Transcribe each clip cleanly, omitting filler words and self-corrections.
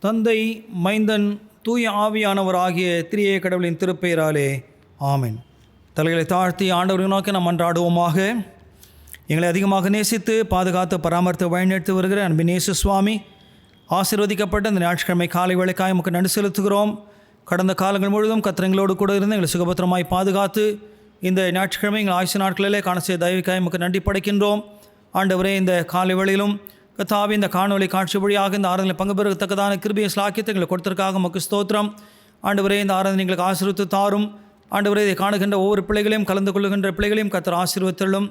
தந்தை, மைந்தன், தூய ஆவியானவர் ஆகிய திரியே கடவுளின் திருப்பெயராலே ஆமென். தலைகளை தாழ்த்தி ஆண்டவரை நோக்கி நாம் மன்றாடுவோமாக. எங்களை அதிகமாக நேசித்து பாதுகாத்து பராமரித்து வழிநடத்தி வருகிற அன்பின் இயேசு சுவாமி, ஆசீர்வதிக்கப்பட்ட இந்த ஞாயிற்றுக்கிழமை காலை வேளைக்காய் நமக்கு நன்றி செலுத்துகிறோம். கடந்த காலங்கள் முழுவதும் கத்திரங்களோடு கூட இருந்து எங்களை சுகபத்திரமாய் பாதுகாத்து இந்த ஞாயிற்றுக்கிழமை எங்கள் ஆயுசு நாட்களிலே காண செய்த தயவுக்காய் நமக்கு நன்றி படைக்கின்றோம். ஆண்டவரே, இந்த காலை வேளையிலும் கர்த்தாவே, இந்த காணொலி காட்சி வழியாக இந்த ஆராதனை பங்கு பெறத்தக்கதான கிருபையை ஸ்லாக்கியத்தை எங்களை கொடுத்ததற்காக உமக்கு ஸ்தோத்திரம். ஆண்டவரே, இந்த ஆராதனை எங்களுக்கு ஆசீர்வதித்து தாரும். ஆண்டவரே, இதை காணுகின்ற ஒவ்வொரு பிள்ளைகளையும் கலந்து கொள்ளுகின்ற பிள்ளைகளையும் கர்த்தர் ஆசீர்வதித்தள்ளும்.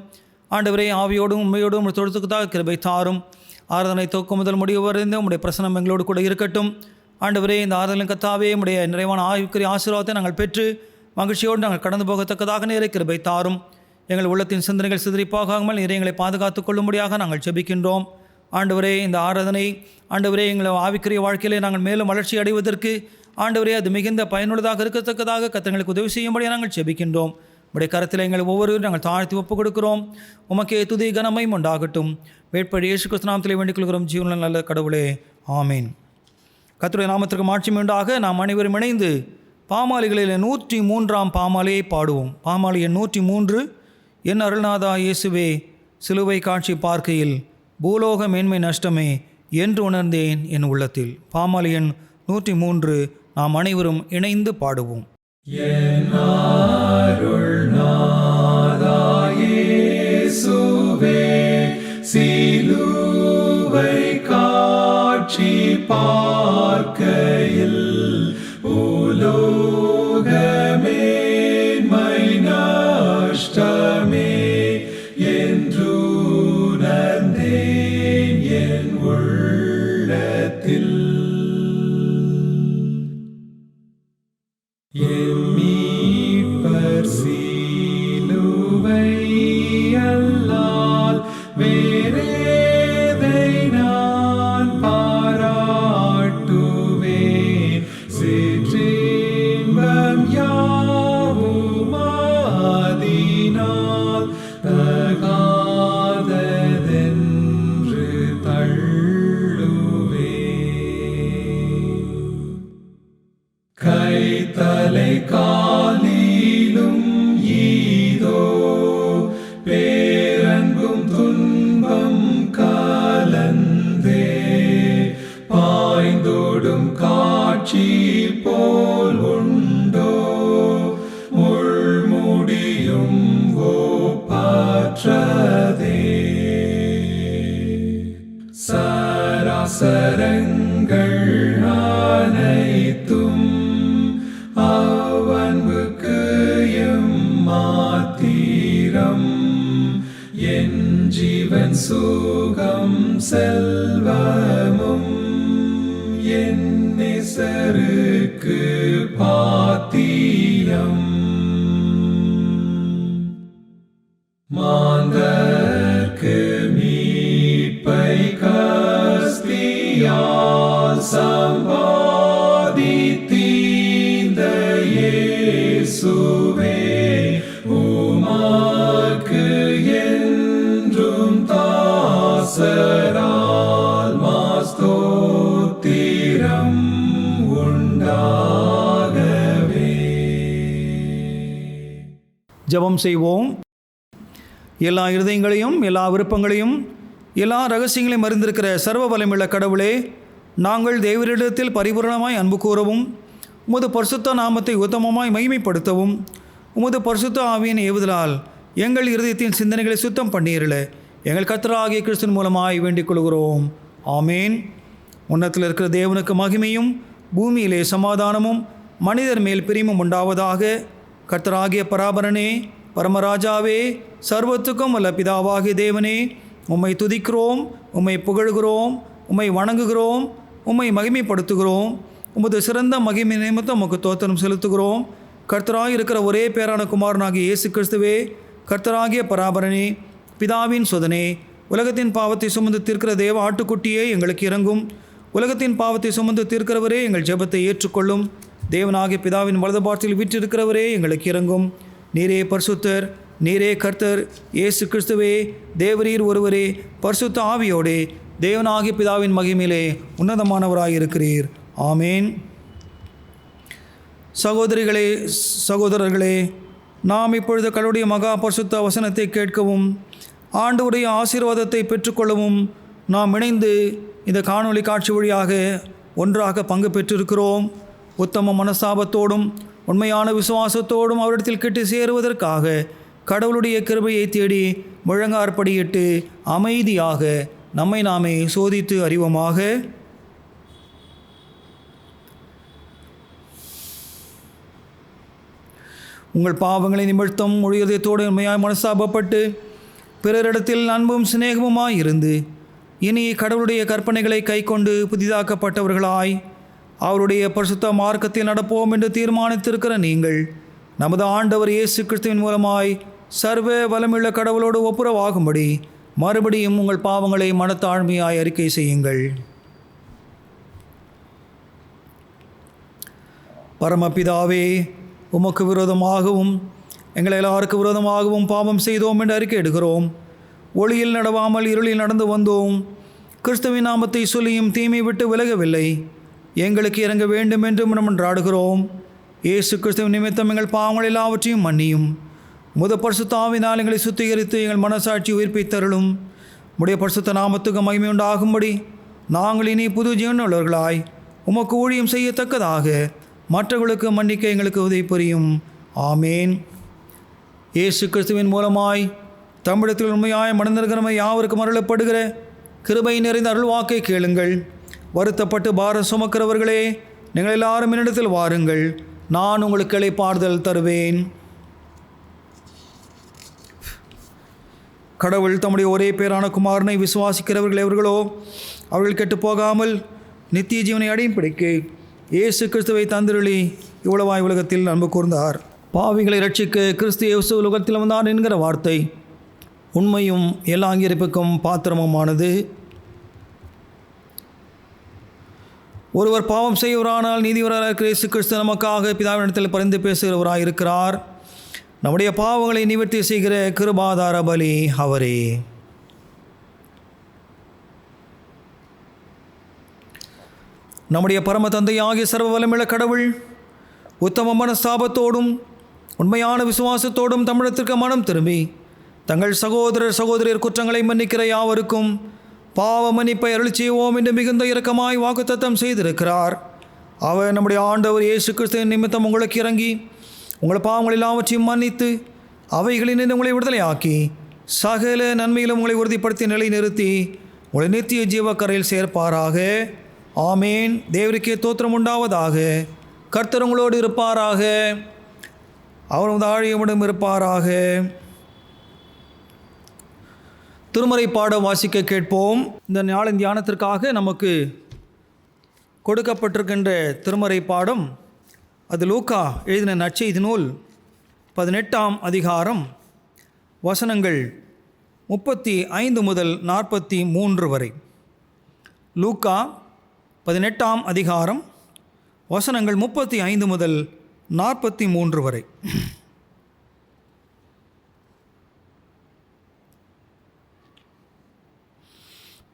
ஆண்டவரே, ஆவியோடும் உண்மையோடும் தொழுத்துக்குத்தாக கிருபை தாரும். ஆராதனை துவக்கம் முதல் முடிவு வரைந்து உம்முடைய பிரசனம் எங்களோடு கூட இருக்கட்டும். ஆண்டவரே, இந்த ஆராதனை கர்த்தாவே உம்முடைய நிறைவான ஆய்வுக்குரிய ஆசீர்வாதத்தை நாங்கள் பெற்று மகிழ்ச்சியோடு நாங்கள் கடந்து போகத்தக்கதாக நேர கிருபை தாரும். எங்கள் உள்ளத்தின் சிந்தனைகள் சிதறிப்பாகாமல் எங்களை பாதுகாத்துக் கொள்ளும்படியாக நாங்கள் ஜெபிக்கின்றோம். ஆண்டவரே, இந்த ஆராதனை ஆண்டவரே எங்களை ஆவிக்குரிய வாழ்க்கையிலே நாங்கள் மேலும் வளர்ச்சி அடைவதற்கு ஆண்டவரே அது மிகுந்த பயனுள்ளதாக இருக்கத்தக்கதாக கர்த்தங்களுக்கு உதவி செய்யும்படியாக நாங்கள் ஜெபிக்கின்றோம். உடைய கரத்தில் எங்களை ஒவ்வொருவரும் நாங்கள் தாழ்த்தி ஒப்புக் கொடுக்கிறோம். உமக்கே துதி கனமையும் உண்டாகட்டும். வேட்படி இயேசு கிறிஸ்து நாமத்திலே வேண்டிக் கொள்கிறோம். ஜீவனில் நல்ல கடவுளே, ஆமீன். கர்த்தருடைய நாமத்திற்கு மாட்சிமை உண்டாக. நாம் அனைவரும் இணைந்து பாமாலிகளில் 103ஆம் பாமாலையை பாடுவோம். பாமாலி எண் 103. என் அருள்நாதா இயேசுவே, சிலுவை காட்சி பார்க்கையில் பூலோக மேன்மை நஷ்டமே என்று உணர்ந்தேன் என் உள்ளத்தில். பாமாலி எண் 103. நாம் அனைவரும் இணைந்து பாடுவோம். என் அருள்நாதா இயேசுவே, சிலுவை காட்சி பார்க்கையில் பூலோக மேன்மை நஷ்டமே என்று உணர்ந்தேன் என் உள்ளத்தில். என் மீட்பர் சிலுவை அல்லால் வேறேதை நான் பாராட்டுவேன். சிற்றின்பம் யாவும் ஆதினால் தகாததென்று தள்ளுவேன். கைத்தலை காலிலும் ஈதோ பேரன்பும் துன்பம் கலந்தே பாய்ந்தோடும் காட்சி போல் உண்டோ முள்முடியும் ஓப்பற்றதே. சராசரங்கள் அனைத்தும் அவன்புக்கு எம்மாத்திரம். என் ஜீவன் சுகம் செல்வமும் என் நேசருக்கு பாத்திரம். மாந்தர்க்கு மீட்பை கஸ்தியால் சம்பாதித்தீந்த இயேசுவே, உமக்கு என்றும் தாசரால் ஸ்தோத்திரம் உண்டாகவே. ஜெபம் செய்வோம். எல்லா இருதயங்களையும் எல்லா விருப்பங்களையும் எல்லா ரகசியங்களையும் அறிந்திருக்கிற சர்வ வல்லமையுள்ள கடவுளே, நாங்கள் தேவரிடத்தில் பரிபூரணமாய் அன்பு கூறவும் உமது பரிசுத்த நாமத்தை உத்தமமாய் மகிமைப்படுத்தவும் உமது பரிசுத்த ஆவியின் ஏவுதலால் எங்கள் இருதயத்தின் சிந்தனைகளை சுத்தம் பண்ணியிருள எங்கள் கர்த்தராகிய கிறிஸ்துவின் மூலமாய் வேண்டிக் கொள்கிறோம். ஆமேன். உன்னத்தில் இருக்கிற தேவனுக்கு மகிமையும் பூமியிலே சமாதானமும் மனிதர் மேல் பிரியமும் உண்டாவதாக. கர்த்தராகிய பராபரனே, பரமராஜாவே, சர்வத்துக்கும் வல்ல பிதாவாகிய தேவனே, உம்மை துதிக்கிறோம், உம்மை புகழ்கிறோம், உம்மை வணங்குகிறோம், உம்மை மகிமைப்படுத்துகிறோம். உமது சிறந்த மகிமை நிமித்தம் உமக்கு தோத்திரம் செலுத்துகிறோம். கர்த்தராக இருக்கிற ஒரே பேரான குமாரனாகிய இயேசு கிறிஸ்துவே, கர்த்தராகிய பராபரனே, பிதாவின் சுதனே, உலகத்தின் பாவத்தை சுமந்து தீர்க்கிற தேவ ஆட்டுக்குட்டியே எங்களுக்கு இறங்கும். உலகத்தின் பாவத்தை சுமந்து தீர்க்கிறவரே எங்கள் ஜெபத்தை ஏற்றுக்கொள்ளும். தேவனாகிய பிதாவின் வலதுபாட்டில் வீற்றிருக்கிறவரே எங்களுக்கு இறங்கும். நீரே பரிசுத்தர், நீரே கர்த்தர், இயேசு கிறிஸ்துவே தேவரீர் ஒருவரே, பரிசுத்த ஆவியோடே தேவனாகிய பிதாவின் மகிமையிலே உன்னதமானவராயிருக்கிறீர். ஆமேன். சகோதரிகளே, சகோதரர்களே, நாம் இப்பொழுது கடவுளுடைய மகா பரிசுத்த வசனத்தை கேட்கவும் ஆண்டவருடைய ஆசீர்வாதத்தை பெற்றுக்கொள்ளவும் நாம் இணைந்து இந்த காணொளி காட்சி வழியாக ஒன்றாக பங்கு பெற்றிருக்கிறோம். உத்தம மனஸ்தாபத்தோடும் உண்மையான விசுவாசத்தோடும் அவரிடத்தில் கிட்டு சேருவதற்காக கடவுளுடைய கிருபையை தேடி முழங்காற்படியிட்டு அமைதியாக நம்மை நாமே சோதித்து அறிவோமாக. உங்கள் பாவங்களை நிமித்தம் மொழியதத்தோடு உண்மையாய் மனஸ்தாபப்பட்டு பிறரிடத்தில் அன்பும் சிநேகமுமாய் இருந்து இனி கடவுளுடைய கற்பனைகளை கைக்கொண்டு புதிதாக்கப்பட்டவர்களாய் அவருடைய பரிசுத்த மார்க்கத்தில் நடப்போம் என்று தீர்மானித்திருக்கிற நீங்கள் நமது ஆண்டவர் இயேசு கிறிஸ்துவின் மூலமாய் சர்வ வளமுள்ள கடவுளோடு ஒப்புரவாகும்படி மறுபடியும் உங்கள் பாவங்களை மனத்தாழ்மையாய் அறிக்கை செய்யுங்கள். பரமபிதாவே, உமக்கு விரோதமாகவும் எங்கள் எல்லாருக்கு விரோதமாகவும் பாவம் செய்தோம் என்று அறிக்கை எடுக்கிறோம். ஒளியில் நடவாமல் இருளில் நடந்து வந்தோம். கிறிஸ்துவின் நாமத்தை சொல்லியும் தீமை விட்டு விலகவில்லை. எங்களுக்கு இறங்க வேண்டும் என்று மன்றாடுகிறோம். இயேசு கிறிஸ்துவின் நிமித்தம் எங்கள் பாவங்கள் எல்லாவற்றையும் மன்னியும். முத பரிசுத்த ஆவியினால் எங்களை சுத்திகரித்து எங்கள் மனசாட்சி உயிர்ப்பித்தருளும். உடைய பரிசுத்த நாமத்துக்கு மகிமை உண்டாகும்படி நாங்கள் இனி புது ஜீவனுள்ளவர்களாய் உமக்கு ஊழியம் செய்யத்தக்கதாக மற்றவர்களுக்கு மன்னிக்க எங்களுக்கு உதவி புரியும். ஆமேன். இயேசு கிறிஸ்துவின் மூலமாய் தமிழத்தில் உண்மையாய் மனந்திருக்கிறமை யாவருக்கும் அருளப்படுகிற கிருபை நிறைந்த அருள்வாக்கை கேளுங்கள். வருத்தப்பட்டு பாரம் சுமக்கிறவர்களே, நீங்கள் எல்லாரும் என்னிடத்தில் வாருங்கள், நான் உங்களுக்கு இளைப்பாறுதல் தருவேன். கடவுள் தம்முடைய ஒரே பேரான குமாரனை விசுவாசிக்கிறவர்கள் எவர்களோ அவர்கள் கெட்டு போகாமல் நித்திய ஜீவனை அடையும் பிடிக்க இயேசு கிறிஸ்துவை தந்திருளி இவ்வளவாய் உலகத்தில் அன்பு கூர்ந்தார். பாவிகளை ரட்சிக்க கிறிஸ்து இயேசு உலகத்தில் வந்தார் என்கிற வார்த்தை உண்மையும் எல்லா அங்கீகரிப்புக்கும் பாத்திரமுமானது. ஒருவர் பாவம் செய்வரானால் நீதிபரராக இயேசு கிறிஸ்து நமக்காக பிதாவினிடத்தில் பரிந்து பேசுகிறவராக இருக்கிறார். நம்முடைய பாவங்களை நிவர்த்தி செய்கிற கிருபாதார பலி அவரே. நம்முடைய பரம தந்தையாகிய சர்வ வல்லமையுள்ள கடவுள் உத்தம மனஸ்தாபத்தோடும் உண்மையான விசுவாசத்தோடும் தமிழத்திற்கு மனம் திரும்பி தங்கள் சகோதரர் சகோதரியர் குற்றங்களை மன்னிக்கிற யாவருக்கும் பாவ மன்னிப்பை அருள் செய்வோம் என்று மிகுந்த இரக்கமாய் வாக்குத்தத்தம் செய்திருக்கிறார். அவர் நம்முடைய ஆண்டவர் இயேசு கிறிஸ்துவின் நிமித்தம் உங்களுக்கு இறங்கி உங்கள் பாவங்கள் எல்லாவற்றையும் மன்னித்து அவைகளில் உங்களை விடுதலையாக்கி சகல நன்மையிலும் உங்களை உறுதிப்படுத்தி நிலை நிறுத்தி உங்களை நித்திய ஜீவக்கரையில் சேர்ப்பாராக. ஆமேன். தேவருக்கே தோத்திரம் உண்டாவதாக. கர்த்தர் உங்களோடு இருப்பாராக. அவர் ஆழியமுடன் இருப்பாராக. திருமறை பாட வாசிக்க கேட்போம். இந்த நாளின் தியானத்திற்காக நமக்கு கொடுக்கப்பட்டிருக்கின்ற திருமறை பாடம் அது லூக்கா எழுதின நற்செய்தி நூல் 18ஆம் அதிகாரம் வசனங்கள் 35 முதல் 43 வரை. லூக்கா 18ஆம் அதிகாரம் வசனங்கள் 35 முதல் 43 வரை.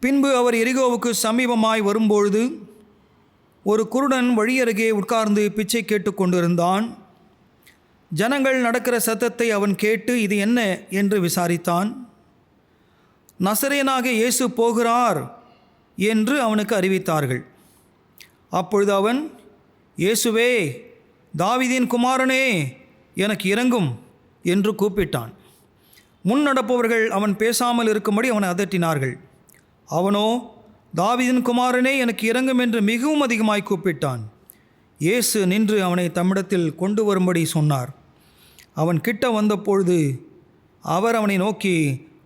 பின்பு அவர் எரிகோவுக்கு சமீபமாய் வரும்பொழுது ஒரு குருடன் வழியருகே உட்கார்ந்து பிச்சை கேட்டு கொண்டிருந்தான். ஜனங்கள் நடக்கிற சத்தத்தை அவன் கேட்டு இது என்ன என்று விசாரித்தான். நசரேயனாகிய இயேசு போகிறார் என்று அவனுக்கு அறிவித்தார்கள். அப்பொழுது அவன், இயேசுவே, தாவீதின் குமாரனே, எனக்கு இரங்கும் என்று கூப்பிட்டான். முன் நடப்பவர்கள் அவன் பேசாமல் இருக்கும்படி அவனை அதட்டினார்கள். அவனோ, தாவீதின் குமாரனே, எனக்கு இரங்கும் என்று மிகவும் அதிகமாய் கூப்பிட்டான். இயேசு நின்று அவனை தம்மிடத்தில் கொண்டு வரும்படி சொன்னார். அவன் கிட்ட வந்தபொழுது அவர் அவனை நோக்கி,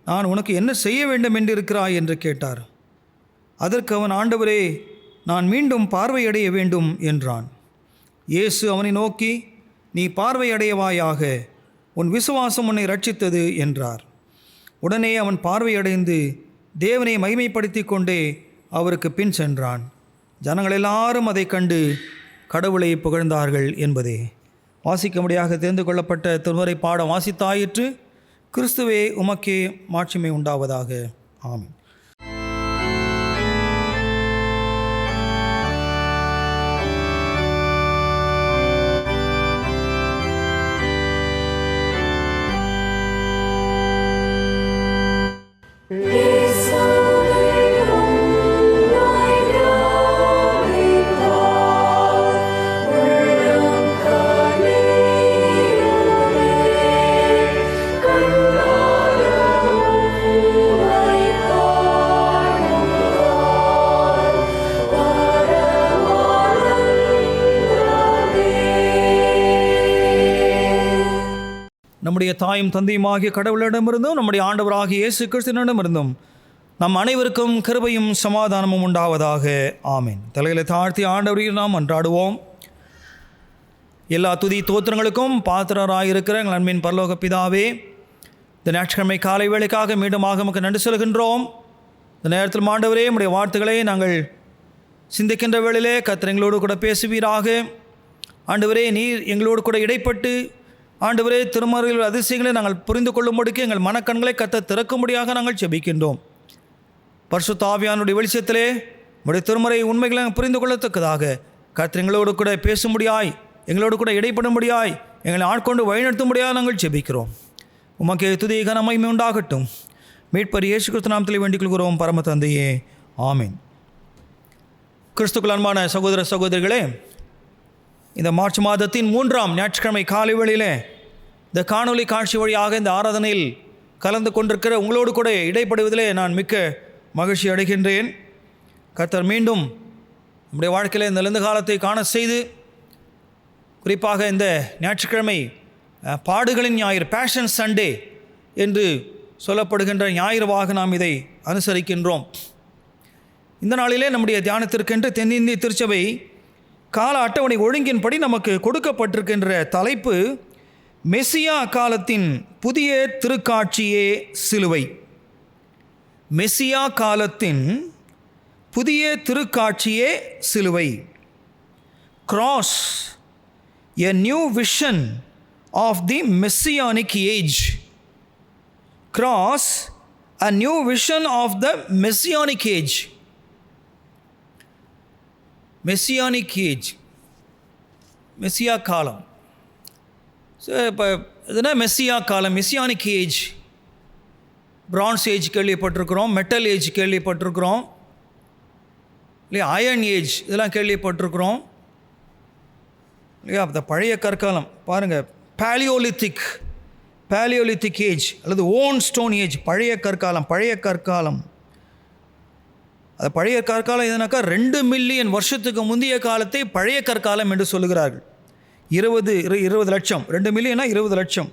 நான் உனக்கு என்ன செய்ய வேண்டும் என்றிருக்கிறாய் என்று கேட்டார். அதற்கு அவன், ஆண்டவரே, நான் மீண்டும் பார்வையடைய வேண்டும் என்றான். இயேசு அவனை நோக்கி, நீ பார்வையடையவாயாக, உன் விசுவாசம் உன்னை ரட்சித்தது என்றார். உடனே அவன் பார்வையடைந்து தேவனை மகிமைப்படுத்தி கொண்டே அவருக்கு பின் சென்றான். ஜனங்கள் எல்லாரும் அதை கண்டு கடவுளை புகழ்ந்தார்கள் என்பதே வாசிக்கும்படியாக தெரிந்து கொள்ளப்பட்ட திருமறை பாடம் வாசித்தாயிற்று. கிறிஸ்துவே, உமக்கே மாட்சிமை உண்டாவதாக. ஆமென். நம்முடைய தாயும் தந்தையுமாகிய கடவுளிடமிருந்தும் நம்முடைய ஆண்டவராகிய இயேசு கிறிஸ்துவினிடமிருந்தும் நம் அனைவருக்கும் கிருபையும் சமாதானமும் உண்டாவதாக. ஆமீன். தலைகளை தாழ்த்தி ஆண்டவரையும் நாம் மன்றாடுவோம். எல்லா துதி தோத்திரங்களுக்கும் பாத்திரராயிருக்கிற எங்கள் அன்பின் பரலோக பிதாவே, இந்த ஞாயிற்றுக்கிழமை காலை வேளைக்காக மீண்டுமாக நமக்கு நன்றி சொல்கின்றோம். இந்த நேரத்தில் ஆண்டவரே, நம்முடைய வார்த்தைகளை நாங்கள் சிந்திக்கின்ற வேளையிலே கர்த்தர் எங்களோடு கூட பேசுவீராக. ஆண்டவரே, நீர் எங்களோடு கூட இடைப்பட்டு ஆண்டவரே திருமறையில் அதிசயங்களை நாங்கள் புரிந்து கொள்ளும்படிக்கு எங்கள் மனக்கண்களை கர்த்தர் திறக்கும்படியாக நாங்கள் ஜெபிக்கின்றோம். பரிசுத்த ஆவியானுடைய வெளிச்சத்திலே நம்முடைய திருமறை உண்மைகளை நாங்கள் புரிந்து கொள்ளத்தக்கதாக கர்த்தர் எங்களோடு கூட பேசும்படியாய், எங்களோடு கூட இடைப்படும்படியாய், எங்களை ஆட்கொண்டு வழிநடத்தும்படியாக நாங்கள் ஜெபிக்கிறோம். உமக்கு துதி கன மகிமை உண்டாகட்டும். மீட்பர் இயேசு கிறிஸ்து நாமத்திலே வேண்டிக் கொள்கிறோம் பரம தந்தையே. ஆமீன். கிறிஸ்துக்குள் அன்பான சகோதர சகோதரிகளே, இந்த மார்ச் மாதத்தின் 3ஆம் ஞாயிற்றுக்கிழமை காலை வேளையிலே இந்த காணொலி காட்சி வழியாக இந்த ஆராதனையில் கலந்து கொண்டிருக்கிற உங்களோடு கூட இடைப்படுவதிலே நான் மிக்க மகிழ்ச்சி அடைகின்றேன். கர்த்தர் மீண்டும் நம்முடைய வாழ்க்கையில் இந்த இழந்த காலத்தை காண செய்து, குறிப்பாக இந்த ஞாயிற்றுக்கிழமை பாடுகளின் ஞாயிறு, பேஷன் சண்டே என்று சொல்லப்படுகின்ற ஞாயிறுவாக நாம் இதை அனுசரிக்கின்றோம். இந்த நாளிலே நம்முடைய தியானத்திற்கென்று தென்னிந்திய திருச்சபை கால அட்டவணை ஒழுங்கின்படி நமக்கு கொடுக்கப்பட்டிருக்கின்ற தலைப்பு மெசியா காலத்தின் புதிய திருக்காட்சியே சிலுவை. மெசியா காலத்தின் புதிய திருக்காட்சியே சிலுவை. Cross, a new vision of the messianic age. Cross, a new vision of the messianic age. Messianic age, messiah காலம். ஸோ இப்போ இதுனா மெஸ்ஸியா காலம், மெஸ்ஸியானிக் ஏஜ். பிரான்ஸ் ஏஜ் கேள்விப்பட்டிருக்கிறோம், மெட்டல் ஏஜ் கேள்விப்பட்டிருக்கிறோம் இல்லையா, அயர்ன் ஏஜ் இதெல்லாம் கேள்விப்பட்டிருக்கிறோம் இல்லையா. அந்த பழைய கற்காலம் பாருங்கள், பேலியோலித்திக் ஏஜ் அல்லது ஓன் ஸ்டோன் ஏஜ், பழைய கற்காலம். அது பழைய கற்காலம் எதுனாக்கா 2 மில்லியன் வருஷத்துக்கு முந்தைய காலத்தை பழைய கற்காலம் என்று சொல்லுகிறார்கள். 20 லட்சம், 2 மில்லியனா 20 லட்சம்.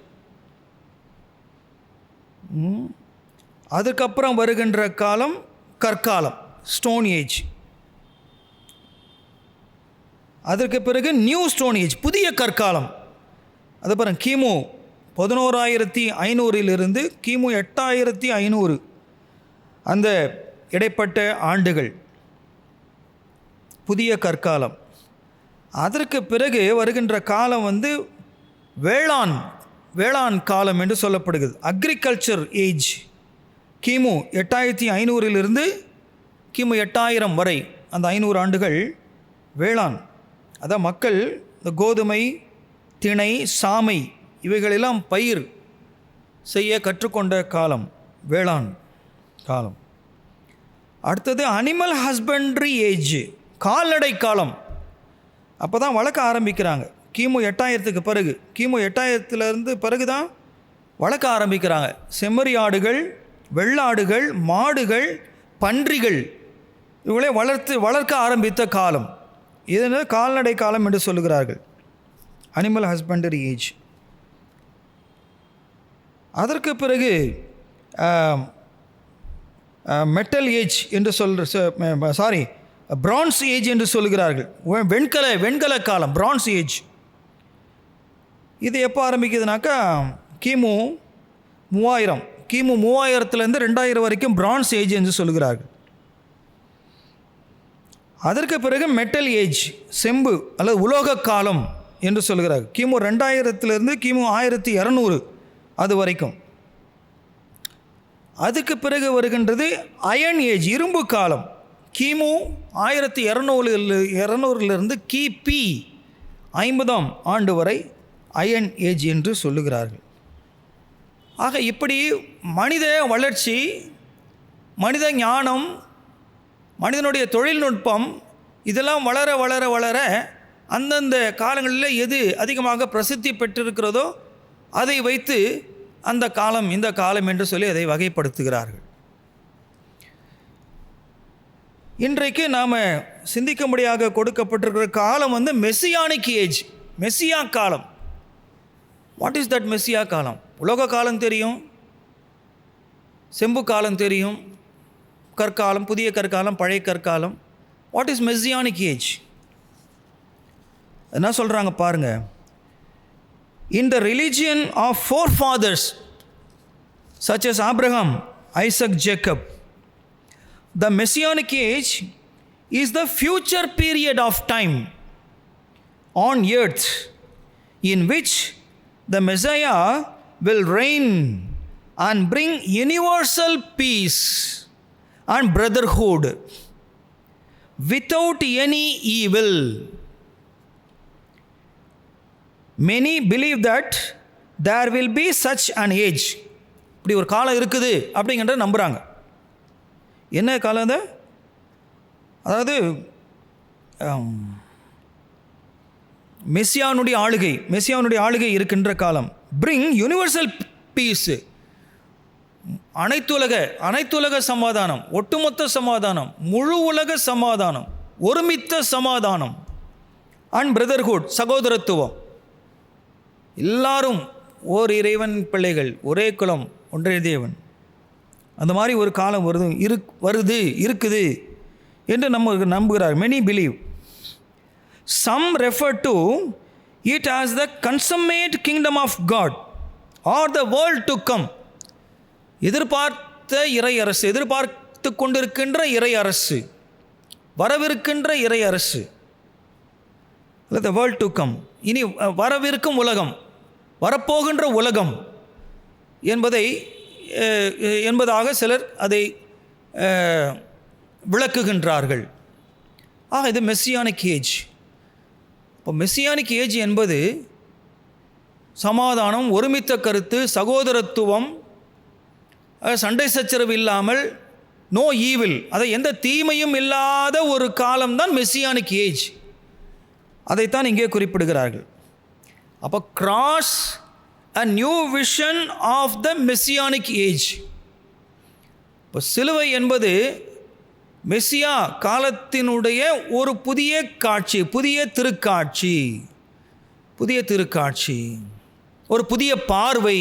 அதுக்கப்புறம் வருகின்ற காலம் கற்காலம், ஸ்டோன் ஏஜ். அதற்கு பிறகு நியூ ஸ்டோன் ஏஜ், புதிய கற்காலம். அது பாருங்க, கிமு 11,500 கிமு 8,500 அந்த இடைப்பட்ட ஆண்டுகள் புதிய கற்காலம். அதற்கு பிறகு வருகின்ற காலம் வேளாண் காலம் என்று சொல்லப்படுகிறது, அக்ரிகல்ச்சர் ஏஜ். கிமு 8,500 கிமு 8,000 வரை அந்த 500 ஆண்டுகள் வேளாண். அதான் மக்கள் இந்த கோதுமை, திணை, சாமை இவைகளெல்லாம் பயிர் செய்ய கற்றுக்கொண்ட காலம் வேளாண் காலம். அடுத்தது அனிமல் ஹஸ்பண்ட்ரி ஏஜ், கால்நடை காலம். அப்போ தான் வளர்க்க ஆரம்பிக்கிறாங்க. கிமு 8,000 பிறகு, கிமு 8,000 பிறகு தான் வளர்க்க ஆரம்பிக்கிறாங்க. செம்மறி ஆடுகள், வெள்ளாடுகள், மாடுகள், பன்றிகள் இவங்களே வளர்க்க ஆரம்பித்த காலம். இதனால் கால்நடை காலம் என்று சொல்லுகிறார்கள், அனிமல் ஹஸ்பண்டரி ஏஜ். அதற்கு பிறகு மெட்டல் ஏஜ் என்று பிரான்ஸ் ஏஜ் என்று சொல்கிறார்கள், வெண்கல காலம், பிரான்ஸ் ஏஜ். இது எப்போ ஆரம்பிக்குதுனாக்கா கிமு 3000, கிமு 3000 2000 வரைக்கும் பிரான்ஸ் ஏஜ் என்று சொல்கிறார்கள். அதற்கு பிறகு மெட்டல் ஏஜ், செம்பு அல்லது உலோக காலம் என்று சொல்கிறார்கள், கிமு 2000 கிமு 1200 அது வரைக்கும். அதுக்கு பிறகு வருகின்றது அயர்ன் ஏஜ், இரும்பு காலம். கிமு 1200 கிபி 50ஆம் ஆண்டு வரை அயர்ன் ஏஜ் என்று சொல்லுகிறார்கள். ஆக இப்படி மனித வளர்ச்சி, மனித ஞானம், மனிதனுடைய தொழில்நுட்பம் இதெல்லாம் வளர வளர வளர அந்தந்த காலங்களில் எது அதிகமாக பிரசித்தி பெற்றிருக்கிறதோ அதை வைத்து அந்த காலம் இந்த காலம் என்று சொல்லி அதை வகைப்படுத்துகிறார்கள். இன்றைக்கு நாம் சிந்திக்கும்படியாக கொடுக்கப்பட்டிருக்கிற காலம் மெஸ்ஸியானிக் ஏஜ், மெஸ்ஸியா காலம். வாட் இஸ் தட் மெஸ்ஸியா காலம்? உலக காலம் தெரியும், செம்பு காலம் தெரியும், கற்காலம், புதிய கற்காலம், பழைய கற்காலம். What is messianic age? என்ன சொல்கிறாங்க பாருங்கள். In the religion of forefathers such as Abraham, Isaac, Jacob, the Messianic age is the future period of time on earth in which the Messiah will reign and bring universal peace and brotherhood without any evil. Many believe that there will be such an age. இப்படி ஒரு காலம் இருக்குது அப்படிங்கிற நம்புகிறாங்க. என்ன காலம் அது? அதாவது மெஸ்ஸியானுடைய ஆளுகை இருக்கின்ற காலம். பிரிங் யூனிவர்சல் பீஸ், அனைத்துலக சமாதானம், ஒட்டுமொத்த சமாதானம், முழு உலக சமாதானம், ஒருமித்த சமாதானம். அண்ட் பிரதர்ஹுட், சகோதரத்துவம். எல்லாரும் ஓர் இறைவன் பிள்ளைகள், ஒரே குலம், ஒன்றே தேவன். அந்த மாதிரி ஒரு காலம் இருக்குது என்று நம்புகிறார். Many believe. Some refer to it as the consummate kingdom of God or the world to come. எதிர்பார்த்த இறை அரசு, எதிர்பார்த்து கொண்டிருக்கின்ற இறை அரசு, வரவிருக்கின்ற இறை அரசு, த வேர்ல்ட் டு கம். இனி வரவிருக்கும் உலகம், வரப்போகின்ற உலகம் என்பதாக சிலர் அதை விளக்குகின்றார்கள். இது மெஸ்ஸியானிக் ஏஜ். இப்போ மெஸ்ஸியானிக் ஏஜ் என்பது சமாதானம், ஒருமித்த கருத்து, சகோதரத்துவம், சண்டை சச்சரவு இல்லாமல், நோ ஈவில், அதை எந்த தீமையும் இல்லாத ஒரு காலம்தான் மெஸ்ஸியானிக் ஏஜ். அதைத்தான் இங்கே குறிப்பிடுகிறார்கள். அப்போ cross a new vision of the messianic age. இப்போ சிலுவை என்பது மெஸ்ஸியா காலத்தினுடைய ஒரு புதிய காட்சி, புதிய திருக்காட்சி, ஒரு புதிய பார்வை.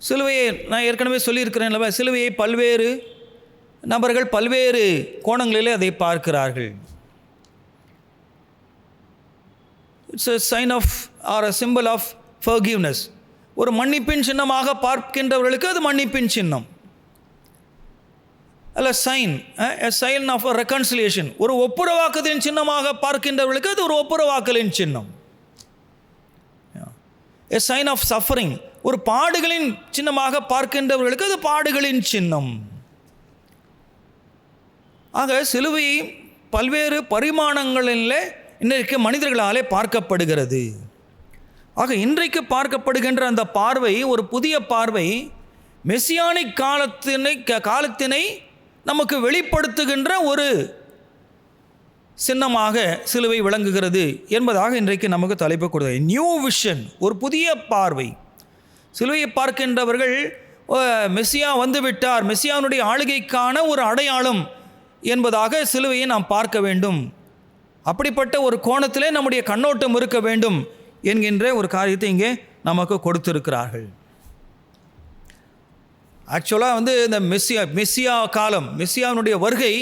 சிலுவையை நான் ஏற்கனவே சொல்லியிருக்கிறேன் அல்லவா, சிலுவையை பல்வேறு நபர்கள் பல்வேறு கோணங்களிலே அதை பார்க்கிறார்கள். It's a sign of or a symbol of forgiveness. ஒரு மன்னிப்பின் சின்னமாக பார்க்கின்றவர்களுக்கு அது மன்னிப்பின் சின்னம். அல்ல sign, a sign of a reconciliation. ஒரு ஒப்புரவாக்கத்தின் சின்னமாக பார்க்கின்றவர்களுக்கு அது ஒரு ஒப்புரவாக்கலின் சின்னம். a sign of suffering. ஒரு பாடுகளின் சின்னமாக பார்க்கின்றவர்களுக்கு அது பாடுகளின் சின்னம். ஆக சிலுவை பல்வேறு பரிமாணங்களிலே இன்றைக்கு மனிதர்களாலே பார்க்கப்படுகிறது. ஆக இன்றைக்கு பார்க்கப்படுகின்ற அந்த பார்வை ஒரு புதிய பார்வை, மெஸ்ஸியானிக் காலத்தினை நமக்கு வெளிப்படுத்துகின்ற ஒரு சின்னமாக சிலுவை விளங்குகிறது என்பதாக இன்றைக்கு நமக்கு தலைப்பு கொடுத்தது. நியூ விஷன், ஒரு புதிய பார்வை. சிலுவையை பார்க்கின்றவர்கள் மெஸ்ஸியா வந்துவிட்டார், மெஸ்ஸியானுடைய ஆளுகைக்கான ஒரு அடையாளம் என்பதாக சிலுவையை நாம் பார்க்க வேண்டும். அப்படிப்பட்ட ஒரு கோணத்திலே நம்முடைய கண்ணோட்டம் இருக்க வேண்டும் என்கின்ற ஒரு காரியத்தை இங்கே நமக்கு கொடுத்திருக்கிறார்கள். ஆக்சுவலாக இந்த மெஸ்ஸியா காலம், மெஸ்ஸியானுடைய வருகை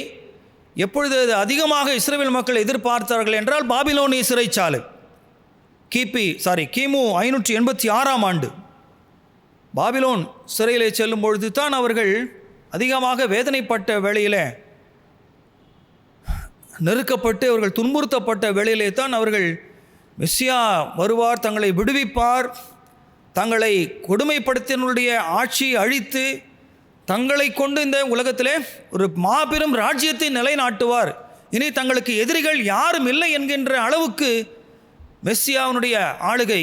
எப்பொழுது அதிகமாக இஸ்ரவேல் மக்கள் எதிர்பார்த்தார்கள் என்றால் பாபிலோனிய சிறைச்சாலை கிமு 586ஆம் ஆண்டு பாபிலோன் சிறையிலே செல்லும் பொழுது தான் அவர்கள் அதிகமாக வேதனைப்பட்ட வேளையில், நெருக்கப்பட்டு அவர்கள் துன்புறுத்தப்பட்ட வேளையிலே தான் அவர்கள் மெஸ்ஸியா வருவார், தங்களை விடுவிப்பார், தங்களை கொடுமைப்படுத்தினுடைய ஆட்சியை அழித்து தங்களை கொண்டு இந்த உலகத்திலே ஒரு மாபெரும் ராஜ்யத்தை நிலைநாட்டுவார், இனி தங்களுக்கு எதிரிகள் யாரும் இல்லை என்கின்ற அளவுக்கு மெஸ்ஸியாவினுடைய ஆளுகை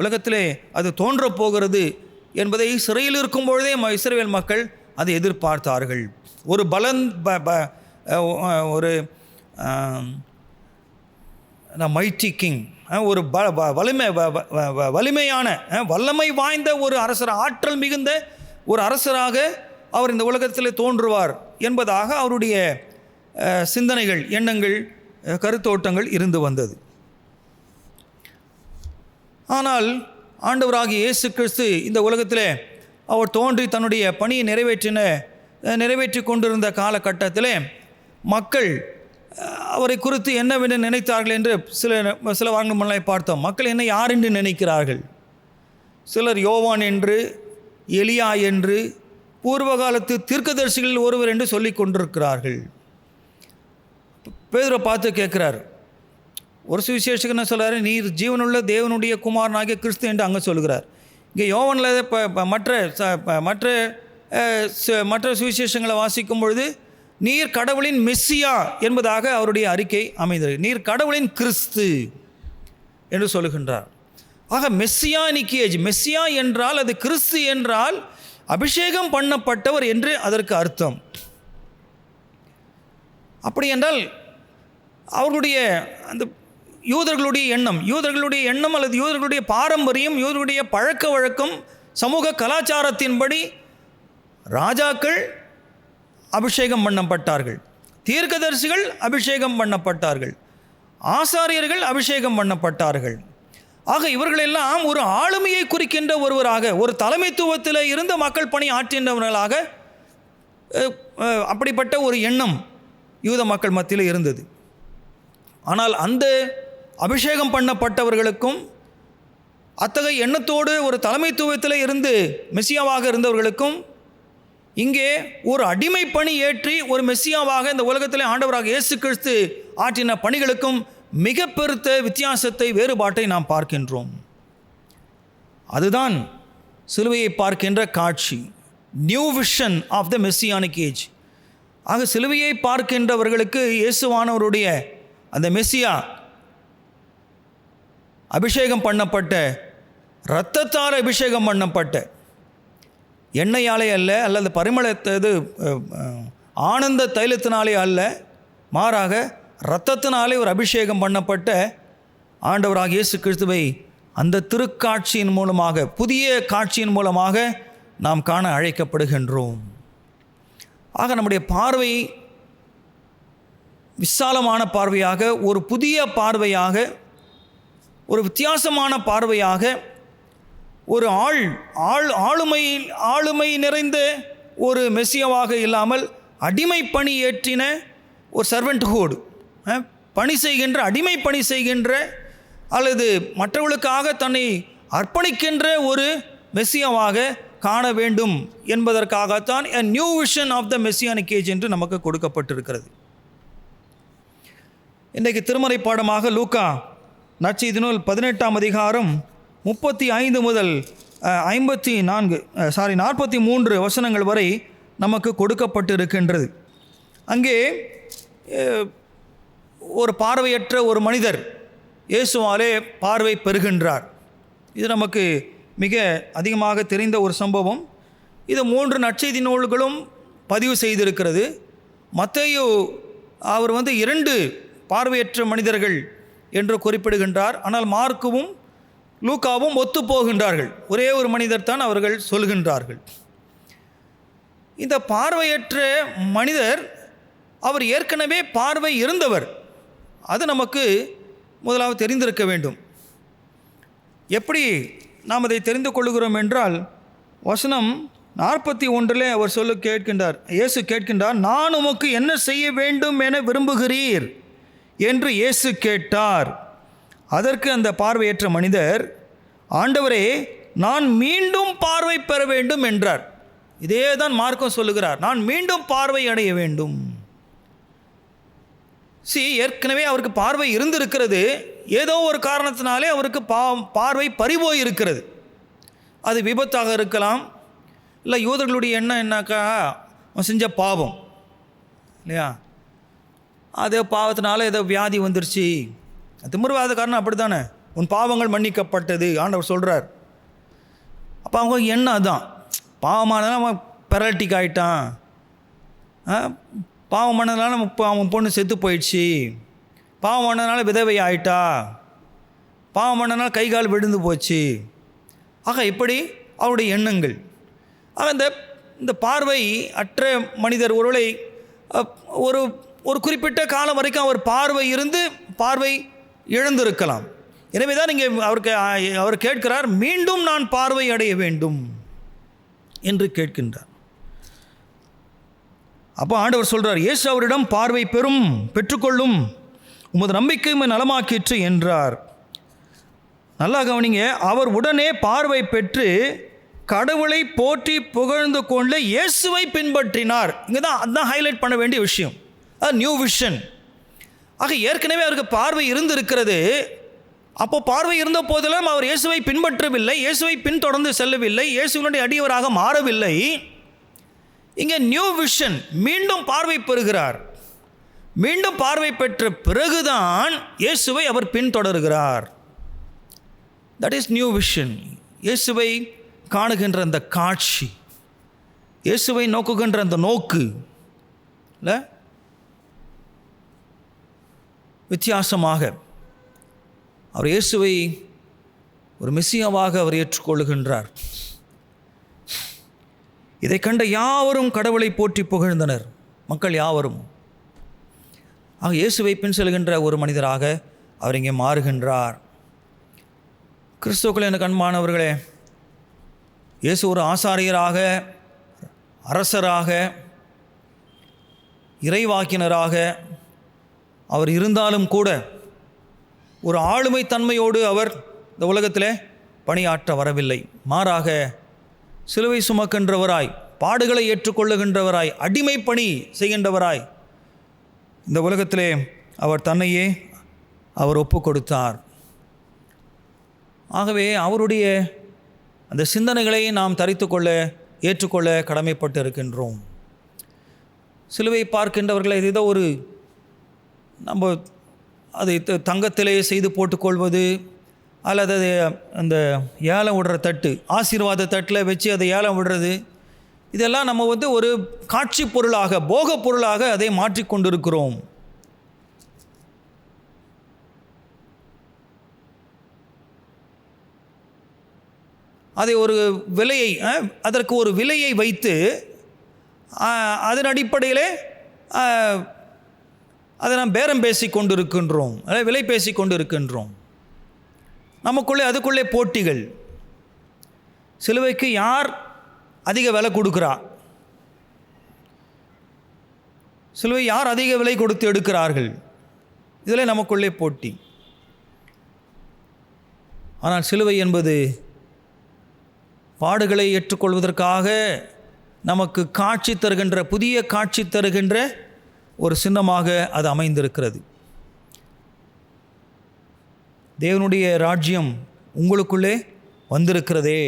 உலகத்திலே அது தோன்றப் போகிறது என்பதை சிறையில் இருக்கும் பொழுதே இஸ்ரவேல் மக்கள் அதை எதிர்பார்த்தார்கள். ஒரு மைட்டி கிங், ஒரு வலிமையான வல்லமை வாய்ந்த ஒரு அரசர், ஆற்றல் மிகுந்த ஒரு அரசராக அவர் இந்த உலகத்தில் தோன்றுவார் என்பதாக அவருடைய சிந்தனைகள், எண்ணங்கள், கருத்தோட்டங்கள் இருந்து வந்தது. ஆனால் ஆண்டவராகிய இயேசு கிறிஸ்து இந்த உலகத்தில் அவர் தோன்றி தன்னுடைய பணியை நிறைவேற்றி கொண்டிருந்த காலகட்டத்தில் மக்கள் அவரை குறித்து என்னவென்று நினைத்தார்கள் என்று சில வாரங்கள் முன்னாடி பார்த்தோம். மக்கள் என்ன யார் என்று நினைக்கிறார்கள்? சிலர் யோவான் என்று, எலியா என்று, பூர்வகாலத்து தீர்க்கதரிசிகளில் ஒருவர் என்று சொல்லி கொண்டிருக்கிறார்கள். பேதுரை பார்த்து கேட்குறார். ஒரு சுவிசேஷகர் என்ன சொல்கிறாரு? நீர் ஜீவனுள்ள தேவனுடைய குமாரனாகிய கிறிஸ்து என்று அங்கே சொல்கிறார். இங்கே யோவானில் மற்ற சுவிசேஷங்களை வாசிக்கும் பொழுது நீர் கடவுளின் மெஸ்ஸியா என்பதாக அவருடைய அறிக்கை அமைந்தது. நீர் கடவுளின் கிறிஸ்து என்று சொல்லுகின்றார். ஆக மெஸ்ஸியானிக் ஏஜ், மெஸ்ஸியா என்றால் அது கிறிஸ்து என்றால் அபிஷேகம் பண்ணப்பட்டவர் என்று அதற்கு அர்த்தம். அப்படி என்றால் அவர்களுடைய அந்த யூதர்களுடைய எண்ணம் அல்லது யூதர்களுடைய பாரம்பரியம், யூதர்களுடைய பழக்க வழக்கம், சமூக கலாச்சாரத்தின்படி ராஜாக்கள் அபிஷேகம் பண்ணப்பட்டார்கள், தீர்க்கதரிசிகள் அபிஷேகம் பண்ணப்பட்டார்கள், ஆசாரியர்கள் அபிஷேகம் பண்ணப்பட்டார்கள். ஆக இவர்களெல்லாம் ஒரு ஆளுமையை குறிக்கின்ற ஒருவராக, ஒரு தலைமைத்துவத்தில் இருந்த மக்கள் பணி ஆற்றின்றவர்களாக அப்படிப்பட்ட ஒரு எண்ணம் யூத மக்கள் மத்தியில் இருந்தது. ஆனால் அந்த அபிஷேகம் பண்ணப்பட்டவர்களுக்கும் அத்தகைய எண்ணத்தோடு ஒரு தலைமைத்துவத்தில் இருந்து மெஸ்ஸியாவாக இருந்தவர்களுக்கும் இங்கே ஒரு அடிமை பணி ஏற்றி ஒரு மெஸ்ஸியாவாக இந்த உலகத்தில் ஆண்டவராக இயேசு கிறிஸ்து ஆற்றின பணிகளுக்கும் மிக பெருத்த வித்தியாசத்தை, வேறுபாட்டை நாம் பார்க்கின்றோம். அதுதான் சிலுவையை பார்க்கின்ற காட்சி, new vision of the messianic age. ஆக சிலுவையை பார்க்கின்றவர்களுக்கு இயேசுவானவருடைய அந்த மெஸ்ஸியா அபிஷேகம் பண்ணப்பட்ட, இரத்தத்தால் அபிஷேகம் பண்ணப்பட்ட, எண்ணெயாலே அல்ல, அல்லது பரிமளத்தது ஆனந்த தைலத்தினாலே அல்ல, மாறாக இரத்தத்தினாலே ஒரு அபிஷேகம் பண்ணப்பட்ட ஆண்டவராக இயேசு கிறிஸ்துவை அந்த திருக்காட்சியின் மூலமாக, புதிய காட்சியின் மூலமாக நாம் காண அழைக்கப்படுகின்றோம். ஆக நம்முடைய பார்வை விசாலமான பார்வையாக, ஒரு புதிய பார்வையாக, ஒரு வித்தியாசமான பார்வையாக, ஒரு ஆளுமை நிறைந்த ஒரு மெஸ்ஸியாவாக இல்லாமல் அடிமை பணி ஏற்றின ஒரு சர்வெண்ட்ஹுட், பணி செய்கின்ற, அடிமை பணி செய்கின்ற அல்லது மற்றவர்களுக்காக தன்னை அர்ப்பணிக்கின்ற ஒரு மெஸ்ஸியாவாக காண வேண்டும் என்பதற்காகத்தான் a new vision of the messianic age என்று நமக்கு கொடுக்கப்பட்டிருக்கிறது. இன்றைக்கு திருமறை பாடமாக லூக்கா நற்செய்தி நூல் 18ஆம் அதிகாரம் 35 முதல் 43 வசனங்கள் வரை நமக்கு கொடுக்கப்பட்டு இருக்கின்றது. அங்கே ஒரு பார்வையற்ற ஒரு மனிதர் இயேசுவாலே பார்வை பெறுகின்றார். இது நமக்கு மிக அதிகமாக தெரிந்த ஒரு சம்பவம். இது 3 நற்செய்தி நூல்களும் பதிவு செய்திருக்கிறது. மத்தேயு அவர் 2 பார்வையற்ற மனிதர்கள் என்று குறிப்பிடுகின்றார். ஆனால் மார்க்குவும் லூக்காவும் ஒத்து போகின்றார்கள். ஒரே ஒரு மனிதர் தான் அவர்கள் சொல்கின்றார்கள். இந்த பார்வையற்ற மனிதர் அவர் ஏற்கனவே பார்வை இருந்தவர். அது நமக்கு முதலாவது தெரிந்திருக்க வேண்டும். எப்படி நாம் அதை தெரிந்து கொள்கிறோம் என்றால், வசனம் 41 அவர் கேட்கின்றார், இயேசு கேட்கின்றார், நான் உமக்கு என்ன செய்ய வேண்டும் என விரும்புகிறீர் என்று இயேசு கேட்டார். அதற்கு அந்த பார்வையற்ற மனிதர், ஆண்டவரே, நான் மீண்டும் பார்வை பெற வேண்டும் என்றார். இதே தான் மார்க்கும் சொல்லுகிறார், நான் மீண்டும் பார்வை அடைய வேண்டும். ஏற்கனவே அவருக்கு பார்வை இருந்திருக்கிறது. ஏதோ ஒரு காரணத்தினாலே அவருக்கு பார்வை பறிபோய் இருக்கிறது. அது விபத்தாக இருக்கலாம், இல்லை யூதர்களுடைய எண்ணம் என்னாக்கா, அவன் செஞ்ச பாவம் இல்லையா, அதே பாவத்தினால ஏதோ வியாதி வந்துருச்சு. திமிர்வாதக்காரன் அப்படி தானே, உன் பாவங்கள் மன்னிக்கப்பட்டது ஆண்டவர் சொல்கிறார். அப்போ அவங்க எண்ணம் அதுதான், பாவமானதால் அவன் பெராலிட்டிக் ஆகிட்டான், பாவம் பண்ணதுனால அவன் பொண்ணு செத்து போயிடுச்சு, பாவம் பண்ணதுனால விதவை ஆயிட்டா, பாவம் பண்ணதுனால கை கால் விழுந்து போச்சு. ஆக இப்படி அவருடைய எண்ணங்கள். ஆக இந்த பார்வை அற்ற மனிதர் ஒருவேளை ஒரு குறிப்பிட்ட காலம் வரைக்கும் அவர் பார்வை இருந்து பார்வை இழந்திருக்கலாம். எனவே தான் இங்கே அவர் கேட்கிறார், மீண்டும் நான் பார்வை அடைய வேண்டும் என்று கேட்கின்றார். அப்போ ஆண்டவர் சொல்கிறார், இயேசு அவரிடம், பார்வை பெற்றுக்கொள்ளும், உமது நம்பிக்கை நலமாக்கிற்று என்றார். நல்லா கவனிங்க, அவர் உடனே பார்வை பெற்று கடவுளை போற்றி புகழ்ந்து கொண்டு இயேசுவை பின்பற்றினார். இங்கே தான் அதுதான் ஹைலைட் பண்ண வேண்டிய விஷயம். அது நியூ விஷன். ஆக ஏற்கனவே அவருக்கு பார்வை இருந்திருக்கிறது. அப்போ பார்வை இருந்த போதிலும் அவர் இயேசுவை பின்பற்றவில்லை, இயேசுவை பின்தொடர்ந்து செல்லவில்லை, இயேசுவினுடைய அடியவராக மாறவில்லை. இங்கே நியூ விஷன், மீண்டும் பார்வை பெறுகிறார். மீண்டும் பார்வை பெற்ற பிறகுதான் இயேசுவை அவர் பின்தொடர்கிறார். That is new vision. இயேசுவை காணுகின்ற அந்த காட்சி, இயேசுவை நோக்குகின்ற அந்த நோக்கு இல்லை, வித்தியாசமாக அவர் இயேசுவை ஒரு மெசியாவாக அவர் ஏற்றுக்கொள்ளுகின்றார். இதை கண்ட யாவரும் கடவுளை போற்றி புகழ்ந்தனர், மக்கள் யாவரும். ஆக இயேசுவை பின் செல்கின்ற ஒரு மனிதராக அவர் இங்கே மாறுகின்றார். கிறிஸ்துவுக்குள் எனக்கு அன்பானவர்களே, இயேசு ஒரு ஆசாரியராக, அரசராக, இறைவாக்கினராக அவர் இருந்தாலும் கூட ஒரு ஆளுமை தன்மையோடு அவர் இந்த உலகத்தில் பணியாற்ற வரவில்லை. மாறாக சிலுவை சுமக்கின்றவராய், பாடுகளை ஏற்றுக்கொள்ளுகின்றவராய், அடிமை பணி செய்கின்றவராய் இந்த உலகத்திலே அவர் தன்னையே அவர் ஒப்பு கொடுத்தார். ஆகவே அவருடைய அந்த சிந்தனைகளை நாம் ஏற்றுக்கொள்ள கடமைப்பட்டு இருக்கின்றோம். சிலுவை பார்க்கின்றவர்களை ஏதோ ஒரு நம்ம அதை தங்கத்திலே செய்து போட்டுக்கொள்வது, அல்லது அதை அந்த ஏலம் விடுற தட்டு, ஆசீர்வாத தட்டில் வச்சு அதை ஏலம் விடுறது, இதெல்லாம் நம்ம ஒரு காட்சி பொருளாக, போக பொருளாக அதை மாற்றிக்கொண்டிருக்கிறோம். அதை ஒரு விலையை, அதற்கு ஒரு விலையை வைத்து அதன் அடிப்படையிலே அதை நாம் பேரம் பேசி கொண்டிருக்கின்றோம், விலை பேசி கொண்டிருக்கின்றோம். அதுக்குள்ளே போட்டிகள். சிலுவைக்கு யார் அதிக விலை கொடுக்குறா, சிலுவை யார் அதிக விலை கொடுத்து எடுக்கிறார்கள், இதில் நமக்குள்ளே போட்டி. ஆனால் சிலுவை என்பது பாடுகளை ஏற்றுக்கொள்வதற்காக நமக்கு காட்சி தருகின்ற, புதிய காட்சி தருகின்ற ஒரு சின்னமாக அது அமைந்திருக்கிறது. தேவனுடைய ராஜ்யம் உங்களுக்குள்ளே வந்திருக்கிறதே.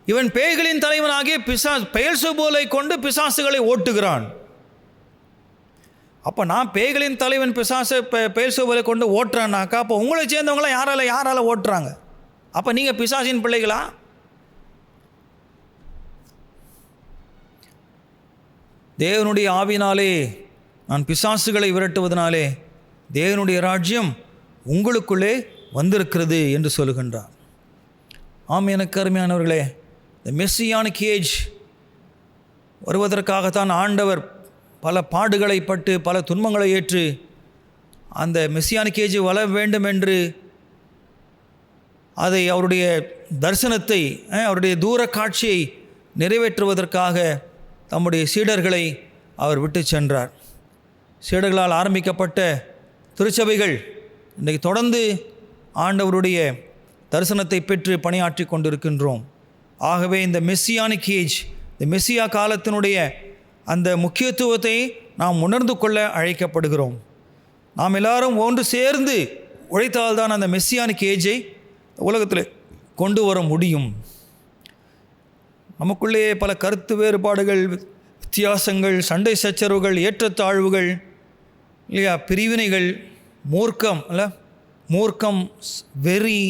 இவன் பேய்களின் தலைவனாகிய பெயல்செபூலை கொண்டு பிசாசுகளை ஓட்டுகிறான். அப்போ நான் பேய்களின் தலைவன் பெயல்செபூலை கொண்டு ஓட்டுறான்னாக்கா, அப்போ உங்களை சேர்ந்தவங்களாம் யாரால ஓட்டுறாங்க? அப்போ நீங்கள் பிசாசின் பிள்ளைகளா? தேவனுடைய ஆவினாலே நான் பிசாசுகளை விரட்டுவதனாலே தேவனுடைய ராஜ்யம் உங்களுக்குள்ளே வந்திருக்கிறது என்று சொல்லுகின்றார். ஆம், எனக்கு அருமையானவர்களே, இந்த மெஸ்ஸியானிக் ஏஜ் வருவதற்காகத்தான் ஆண்டவர் பல பாடுகளை பட்டு பல துன்பங்களை ஏற்று அந்த மெஸ்ஸியானிக் ஏஜ் வளர வேண்டும் என்று அதை அவருடைய தரிசனத்தை, அவருடைய தூர காட்சியை நிறைவேற்றுவதற்காக தம்முடைய சீடர்களை அவர் விட்டு சென்றார். சீடர்களால் ஆரம்பிக்கப்பட்ட திருச்சபைகள் இன்றைக்கு தொடர்ந்து ஆண்டவருடைய தரிசனத்தை பெற்று பணியாற்றி கொண்டிருக்கின்றோம். ஆகவே இந்த மெஸ்ஸியானிக் ஏஜ், இந்த மெஸ்ஸியா காலத்தினுடைய அந்த முக்கியத்துவத்தை நாம் உணர்ந்து கொள்ள அழைக்கப்படுகிறோம். நாம் எல்லாரும் ஒன்று சேர்ந்து உழைத்தால்தான் அந்த மெஸ்ஸியானிக் ஏஜை உலகத்தில் கொண்டு வர முடியும். நமக்குள்ளே பல கருத்து வேறுபாடுகள், வித்தியாசங்கள், சண்டை சச்சரவுகள், ஏற்றத்தாழ்வுகள் இல்லையா, பிரிவினைகள், மூர்க்கம், வெறி,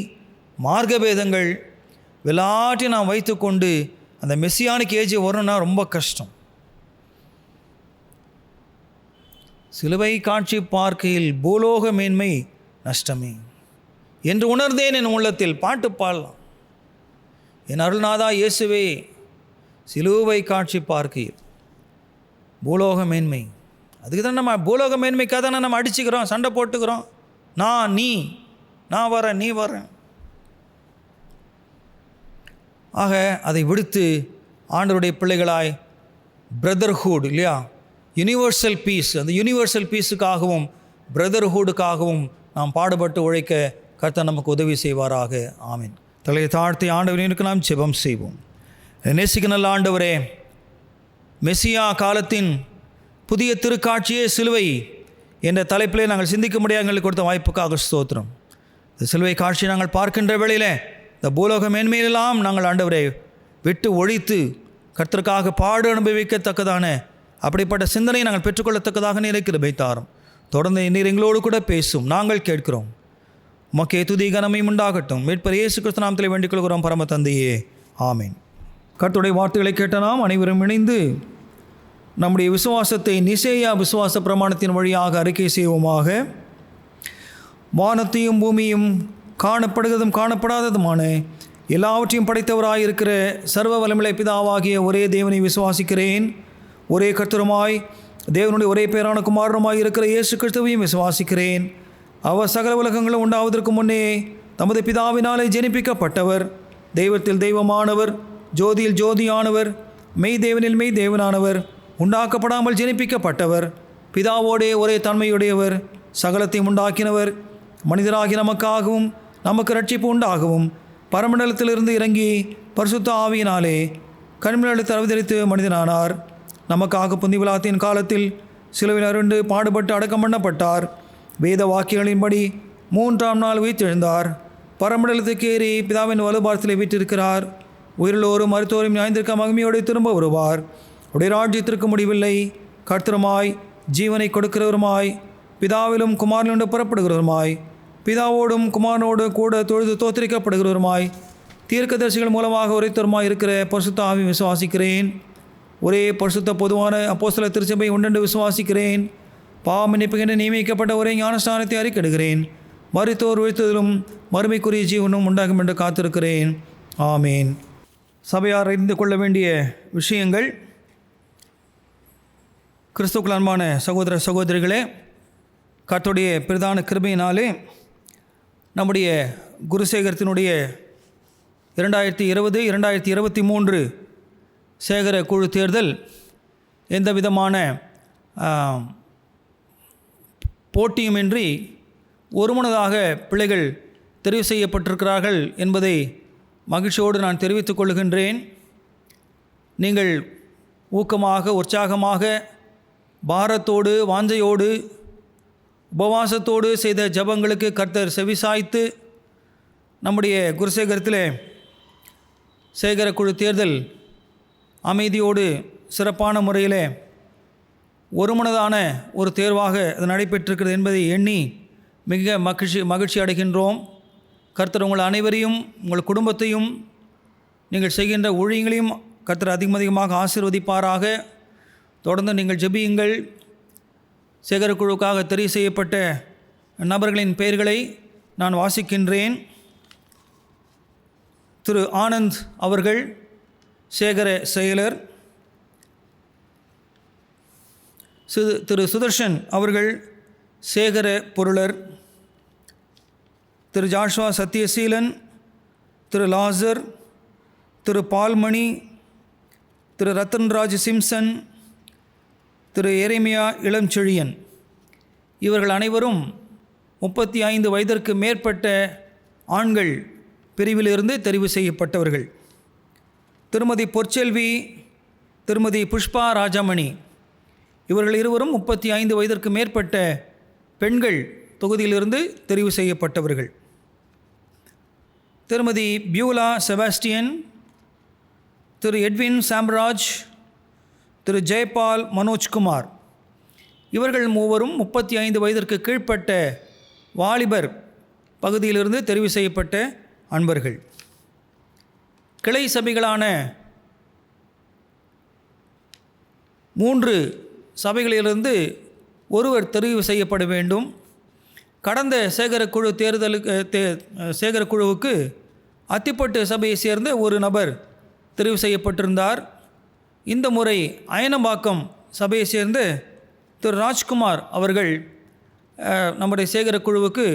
மார்க்கபேதங்கள் எல்லாத்தையும் நாம் வைத்துக்கொண்டு அந்த மெஸ்ஸியானிக் ஏஜ் வரணும்னா ரொம்ப கஷ்டம். சிலுவை காட்சி பார்க்கையில் பூலோக மேன்மை நஷ்டமே என்று உணர்ந்தேன் என் உள்ளத்தில். பாட்டு பாடலாம். என் அருள்நாதா இயேசுவே, சிலுவை காட்சி பார்க்கையில் பூலோக மேன்மை அதுக்கு தான் நம்ம பூலோக மேன்மைக்காக தானே நம்ம அடிச்சுக்கிறோம், சண்டை போட்டுக்கிறோம். நான் வரேன், நீ வரேன். ஆக அதை விடுத்து ஆண்டவருடைய பிள்ளைகளாய் பிரதர்ஹுட் இல்லையா, யுனிவர்சல் பீஸ், அந்த யுனிவர்சல் பீஸுக்காகவும் பிரதர்ஹுடுக்காகவும் நாம் பாடுபட்டு உழைக்க கர்த்தர் நமக்கு உதவி செய்வாராக. ஆமீன். தலையை தாழ்த்தி ஆண்டவருக்கு நாம் ஜெபம் செய்வோம். நேசிக்க நல்ல ஆண்டவரே, மெசியா காலத்தின் புதிய திருக்காட்சியே சிலுவை என்ற தலைப்பிலே நாங்கள் சிந்திக்க முடியாது எங்களுக்கு கொடுத்த வாய்ப்புக்காக ஸ்தோத்திரம். இந்த சிலுவை காட்சியை நாங்கள் பார்க்கின்ற வேளையில் இந்த பூலோக மேன்மையிலெல்லாம் நாங்கள் ஆண்டவரை விட்டு ஒழித்து கர்த்தருக்காக பாடு அனுபவிக்கத்தக்கதான அப்படிப்பட்ட சிந்தனையை நாங்கள் பெற்றுக்கொள்ளத்தக்கதாக நீர் கிருபை தாரும். தொடர்ந்து நீர் எங்களோடு கூட பேசும், நாங்கள் கேட்கிறோம். உமக்கே துதி கனமையும் உண்டாகட்டும். மீட்பர் இயேசு கிறிஸ்து நாமத்திலே வேண்டிக் கொள்கிறோம் பரம தந்தையே, ஆமீன். கர்த்தருடைய வார்த்தைகளை கேட்ட நாம் அனைவரும் இணைந்து நம்முடைய விசுவாசத்தை நிசேயா விசுவாச பிரமாணத்தின் வழியாக அறிக்கை செய்வோமாக. வானத்தையும் பூமியும் காணப்படுகிறதும் காணப்படாததுமான எல்லாவற்றையும் படைத்தவராயிருக்கிற சர்வ வல்லமையுள்ள பிதாவாகிய ஒரே தேவனை விசுவாசிக்கிறேன். ஒரே கர்த்தருமாய் தேவனுடைய ஒரே பேரான குமாரனுமாய் இருக்கிற இயேசு கிறிஸ்துவையும் விசுவாசிக்கிறேன். அவர் சகல உலகங்களும் உண்டாவதற்கு முன்னே தமது பிதாவினாலே ஜெனிப்பிக்கப்பட்டவர், தெய்வத்தில் தெய்வமானவர், ஜோதியில் ஜோதியானவர், மெய் தேவனில் மெய் தேவனானவர், உண்டாக்கப்படாமல் ஜெனிப்பிக்கப்பட்டவர், பிதாவோடே ஒரே தன்மையுடையவர், சகலத்தையும் உண்டாக்கினவர், மனிதராகி நமக்காகவும் நமக்கு ரட்சிப்பு உண்டாகவும் பரமண்டலத்திலிருந்து இறங்கி பரிசுத்த ஆவியினாலே கன்மண்டலத்தில் அவதரித்து மனிதனானார். நமக்காக புந்தி விழாத்தின் காலத்தில் சிலுவையில் அருண்டு பாடுபட்டு அடக்கம் பண்ணப்பட்டார். வேத வாக்கியங்களின்படி 3ஆம் நாள் உயிர்த்தெழுந்தார். பரமண்டலத்துக்கு ஏறி பிதாவின் வலுபாரத்தில் வீற்றிருக்கிறார். உயிரிலோரும் மருத்துவரும் நியாயந்திருக்க மகிமையோடு திரும்ப வருவார். உடைய ராஜ்யத்திற்கு முடிவில்லை. கர்த்தருமாய் ஜீவனை கொடுக்கிறவருமாய் பிதாவிலும் குமாரனிலும் புறப்படுகிறவருமாய் பிதாவோடும் குமாரனோடு கூட தொழுது தோத்தரிக்கப்படுகிறவருமாய் தீர்க்கதரிசிகள் மூலமாக உரைத்தருமாய் இருக்கிற பரிசுத்த ஆவி விசுவாசிக்கிறேன். ஒரே பரிசுத்த பொதுவான அப்போஸ்தல திருச்சபை உண்டென்று விசுவாசிக்கிறேன். பாவமன்னிப்புக்கென்று நியமிக்கப்பட்ட ஒரே ஞானஸ்தானத்தை அறிக்கையிடுகிறேன். மரித்தோர் உழைத்ததிலும் மறுமைக்குரிய ஜீவனும் உண்டாகும் என்று காத்திருக்கிறேன். ஆமீன். சபையார் அறிந்து கொள்ள வேண்டிய விஷயங்கள். கிறிஸ்துவுக்குள் அன்பான சகோதர சகோதரிகளே, கர்த்தருடைய பிரதான கிருபையினாலே நம்முடைய குருசேகரத்தினுடைய 2020-2023 சேகர குழு தேர்தல் எந்த விதமான போட்டியுமின்றி ஒருமனதாக பிள்ளைகள் தெரிவு செய்யப்பட்டிருக்கிறார்கள் என்பதை மகிழ்ச்சியோடு நான் தெரிவித்துக் கொள்கின்றேன். நீங்கள் ஊக்கமாக உற்சாகமாக பாரத்தோடு வாஞ்சையோடு உபவாசத்தோடு செய்த ஜபங்களுக்கு கர்த்தர் செவிசாய்த்து நம்முடைய குருசேகரத்திலே சேகரக்குழு தேர்தல் அமைதியோடு சிறப்பான முறையில் ஒருமனதான ஒரு தேர்வாக அது நடைபெற்றிருக்கிறது என்பதை எண்ணி மிக மகிழ்ச்சி அடைகின்றோம். கர்த்தர் உங்கள் அனைவரையும் உங்கள் குடும்பத்தையும் நீங்கள் செய்கின்ற ஊழியங்களையும் கர்த்தர் அதிகமாக ஆசீர்வதிப்பாராக. தொடர்ந்து நீங்கள் ஜெபியுங்கள். சேகரக்குழுவுக்காக தெரிவு செய்யப்பட்ட நபர்களின் பெயர்களை நான் வாசிக்கின்றேன். திரு ஆனந்த் அவர்கள் சேகர செயலர், திரு சுதர்ஷன் அவர்கள் சேகர பொருளர், திரு ஜாஷ்வா சத்யசீலன், திரு லாசர், திரு பால்மணி, திரு ரத்தன்ராஜ் சிம்சன், திரு எரேமியா இளஞ்செழியன் இவர்கள் அனைவரும் 35 வயதிற்கு மேற்பட்ட ஆண்கள் பிரிவிலிருந்து தெரிவு செய்யப்பட்டவர்கள். திருமதி பொற்செல்வி, திருமதி புஷ்பா ராஜாமணி இவர்கள் இருவரும் 35 வயதிற்கு மேற்பட்ட பெண்கள் தொகுதியிலிருந்து தெரிவு செய்யப்பட்டவர்கள். திருமதி பியூலா செபாஸ்டியன், திரு எட்வின் சாம்ராஜ், திரு ஜெயபால் மனோஜ்குமார் இவர்கள் மூவரும் 35 வயதிற்கு கீழ்ப்பட்ட வாலிபர் பகுதியிலிருந்து தெரிவு செய்யப்பட்ட அன்பர்கள். கிளை சபைகளான 3 சபைகளிலிருந்து ஒருவர் தெரிவு செய்யப்பட வேண்டும். கடந்த சேகரக்குழு சேகரக்குழுவுக்கு அத்திப்பட்டு சபையை சேர்ந்த ஒரு நபர் தெரிவு செய்யப்பட்டிருந்தார். இந்த முறை அயனம்பாக்கம் சபையை சேர்ந்த திரு ராஜ்குமார் அவர்கள் நம்முடைய சேகர குழுவுக்கு